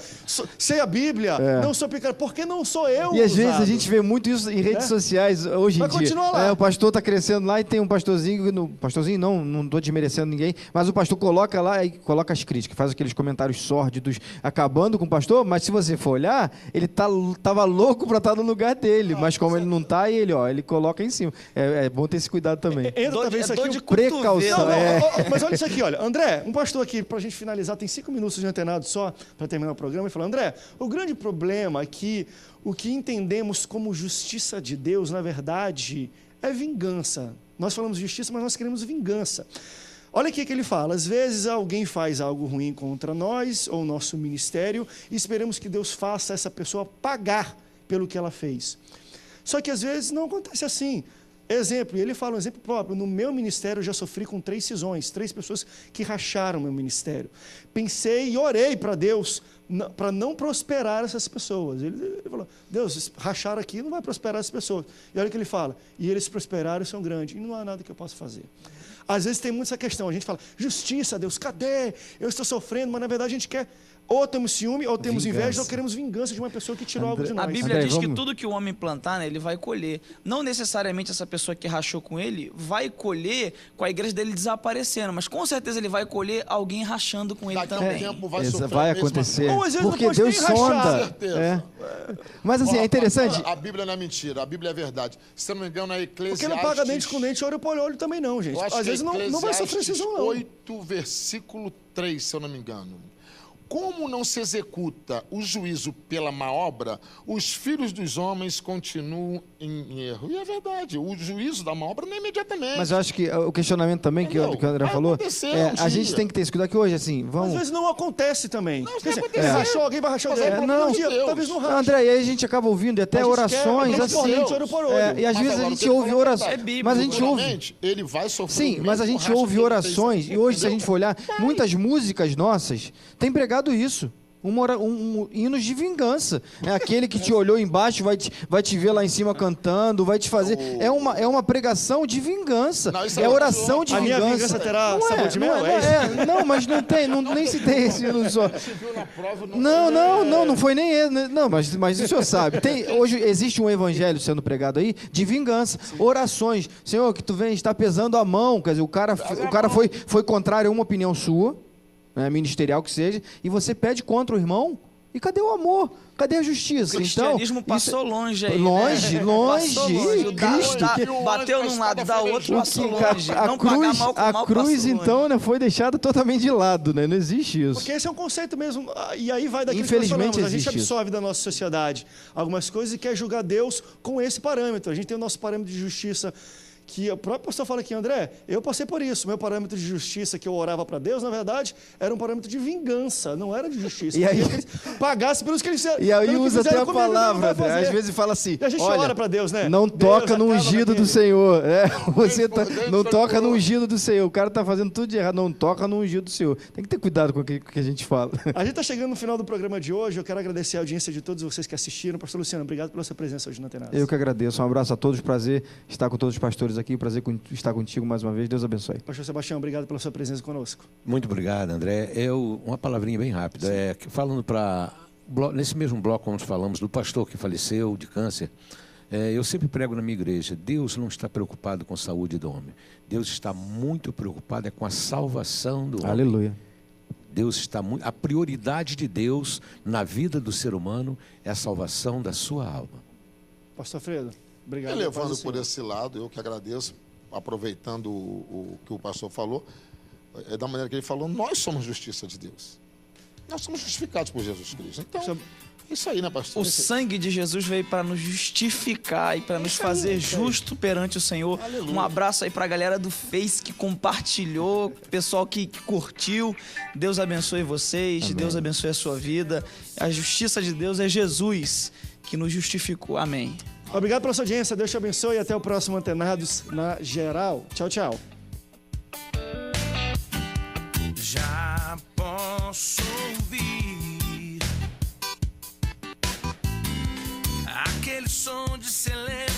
sei a Bíblia, não sou picareta, por que não sou eu
E às vezes a
usado?
gente vê muito isso em redes sociais hoje
Vai
em dia.
continuar lá.
O pastor está crescendo lá e tem um pastorzinho, pastorzinho não estou desmerecendo ninguém, mas o pastor coloca lá e coloca as críticas, faz aqueles comentários sórdidos, acabando com o pastor, mas se você for olhar, ele tava louco para estar no lugar dele, mas como ele não está, ele coloca em cima. É bom ter esse cuidado também.
Entra talvez isso aqui,
dor de
precaução.
cotovelo.
Mas olha isso aqui, olha. André, um pastor aqui, para a gente finalizar, tem 5 minutos de antenado só para terminar o programa, e falou: André, o grande problema é que o que entendemos como justiça de Deus, na verdade, é vingança. Nós falamos justiça, mas nós queremos vingança. Olha aqui que ele fala: às vezes alguém faz algo ruim contra nós ou nosso ministério e esperamos que Deus faça essa pessoa pagar pelo que ela fez. Só que às vezes não acontece assim. Exemplo, e ele fala um exemplo próprio: no meu ministério eu já sofri com 3 cisões, 3 pessoas que racharam meu ministério. Pensei e orei para Deus para não prosperar essas pessoas. Ele falou: Deus, rachar aqui não vai prosperar essas pessoas. E olha o que ele fala: e eles prosperaram e são grandes, e não há nada que eu possa fazer. Às vezes tem muito essa questão, a gente fala: justiça, Deus, cadê? Eu estou sofrendo, mas na verdade a gente quer, ou temos ciúme, ou temos inveja, ou queremos vingança de uma pessoa que tirou algo de nós.
A Bíblia
André,
diz que
vamos-
tudo que o homem plantar, né, ele vai colher. Não necessariamente essa pessoa que rachou com ele vai colher com a igreja dele desaparecendo, mas com certeza ele vai colher alguém rachando com ele
Daqui a um
também.
tempo vai
Essa
sofrer
vai
a mesma
acontecer.
coisa.
Ou às vezes não
Porque
pode
Deus
nem rachar.
sonda.
Certeza.
É. Mas assim,
Ó,
é interessante.
A Bíblia não é mentira, a Bíblia é verdade. Se eu não me engano, é Eclesiastes...
Porque não paga dente com dente, olho por olho também não, gente.
Eu acho
Às
que é
vezes não vai sofrer
Eclesiastes
cisão, não.
8, versículo 3, se eu não me engano. Como não se executa o juízo pela má obra, os filhos dos homens continuam em erro. E é verdade, o juízo da má obra não é imediatamente.
Mas eu acho que o questionamento também que o André
Vai
falou,
acontecer um
a gente
dia.
tem que ter esse cuidado que hoje, assim,
Às
vamos...
vezes não acontece também.
Não, isso
Quer dizer,
vai acontecer.
rachou, alguém vai rachar o
Mas é
dedo.
problema
Um
de
dia,
Deus.
talvez não rache.
André, e aí a gente acaba ouvindo e até
A gente
orações,
quer
assim...
por dente, olho por olho.
E às
Mas
vezes a
agora,
gente
o que
ouve
eu falo é
orações,
verdade.
bíblico,
mas a gente ouve...
Futuramente, ele vai sofrer
Sim,
o
mas a
mesmo
gente
racha
ouve
que ele
orações,
fez,
e hoje, se a
entendeu?
gente for olhar, muitas músicas nossas têm pregado isso. Hinos de vingança. É aquele que te olhou embaixo, vai te ver lá em cima cantando, vai te fazer. É uma pregação de vingança.
Não, isso
é
é
oração
outro-
de
A minha
vingança.
vingança terá
Não
sabor de mel,
não,
é isso?
não, mas não tem, nem se tem esse hino só.
Você viu na prova,
Não foi nem ele. Não, mas o senhor sabe. Hoje existe um evangelho sendo pregado aí de vingança. Orações. Senhor, que tu vem, está pesando a mão. Quer dizer, o cara foi contrário a uma opinião sua, né, ministerial que seja, e você pede contra o irmão. E cadê o amor? Cadê a justiça?
O cristianismo
então,
passou longe aí.
Longe,
né?
longe.
Passou longe.
Cristo,
Bateu num lado, da outro, passou longe.
A
Não pagar
cruz,
mal com
a
mal,
cruz
passou
então,
longe.
né, foi deixada totalmente de lado, né? Não existe isso.
Porque esse é um conceito mesmo, e aí vai daquilo que nós
Infelizmente
falamos. A gente
existe
absorve da nossa sociedade algumas coisas e quer julgar Deus com esse parâmetro. A gente tem o nosso parâmetro de justiça, que o próprio pastor fala aqui, André, eu passei por isso. Meu parâmetro de justiça que eu orava para Deus, na verdade, era um parâmetro de vingança, não era de justiça.
E aí-
Que eles pagassem pelos que eles fizeram.
E aí
pelo que
usa até
fizeram
a
comigo, não
palavra,
vai
André.
fazer.
Às vezes fala assim,
E a gente
olha,
ora para Deus, né?
não
Deus
toca no
acaba
ungido
naquele.
do Senhor. Você
Deus
não
foi
toca no
coroa.
ungido do Senhor. O cara tá fazendo tudo de errado. Não toca no ungido do Senhor. Tem que ter cuidado com o que a gente fala.
A gente está chegando no final do programa de hoje. Eu quero agradecer a audiência de todos vocês que assistiram. Pastor Luciano, obrigado pela sua presença hoje na Tenaz.
Eu que agradeço. Um abraço a todos. Prazer estar com todos os pastores aqui. Prazer estar contigo mais uma vez. Deus abençoe.
Pastor Sebastião, obrigado pela sua presença conosco.
Muito obrigado, André. Uma palavrinha bem rápida. Falando nesse mesmo bloco onde falamos do pastor que faleceu de câncer, eu sempre prego na minha igreja, Deus não está preocupado com a saúde do homem. Deus está muito preocupado com a salvação do homem.
Aleluia.
A prioridade de Deus na vida do ser humano é a salvação da sua alma.
Pastor Fredo, obrigado.
E
paz do
levando por
Senhor.
esse lado, eu que agradeço, aproveitando o que o pastor falou, da maneira que ele falou, nós somos justiça de Deus. Nós somos justificados por Jesus Cristo. Então, isso aí, né, pastor?
O sangue de Jesus veio para nos justificar e para nos fazer justo perante o Senhor.
Aleluia.
Um abraço aí para a galera do Face que compartilhou, pessoal que curtiu. Deus abençoe vocês,
Amém.
Deus abençoe a sua vida. A justiça de Deus é Jesus que nos justificou. Amém.
Obrigado pela sua audiência. Deus te abençoe e até o próximo Antenados na Geral. Tchau, tchau.
Já posso ouvir aquele som de celebrar.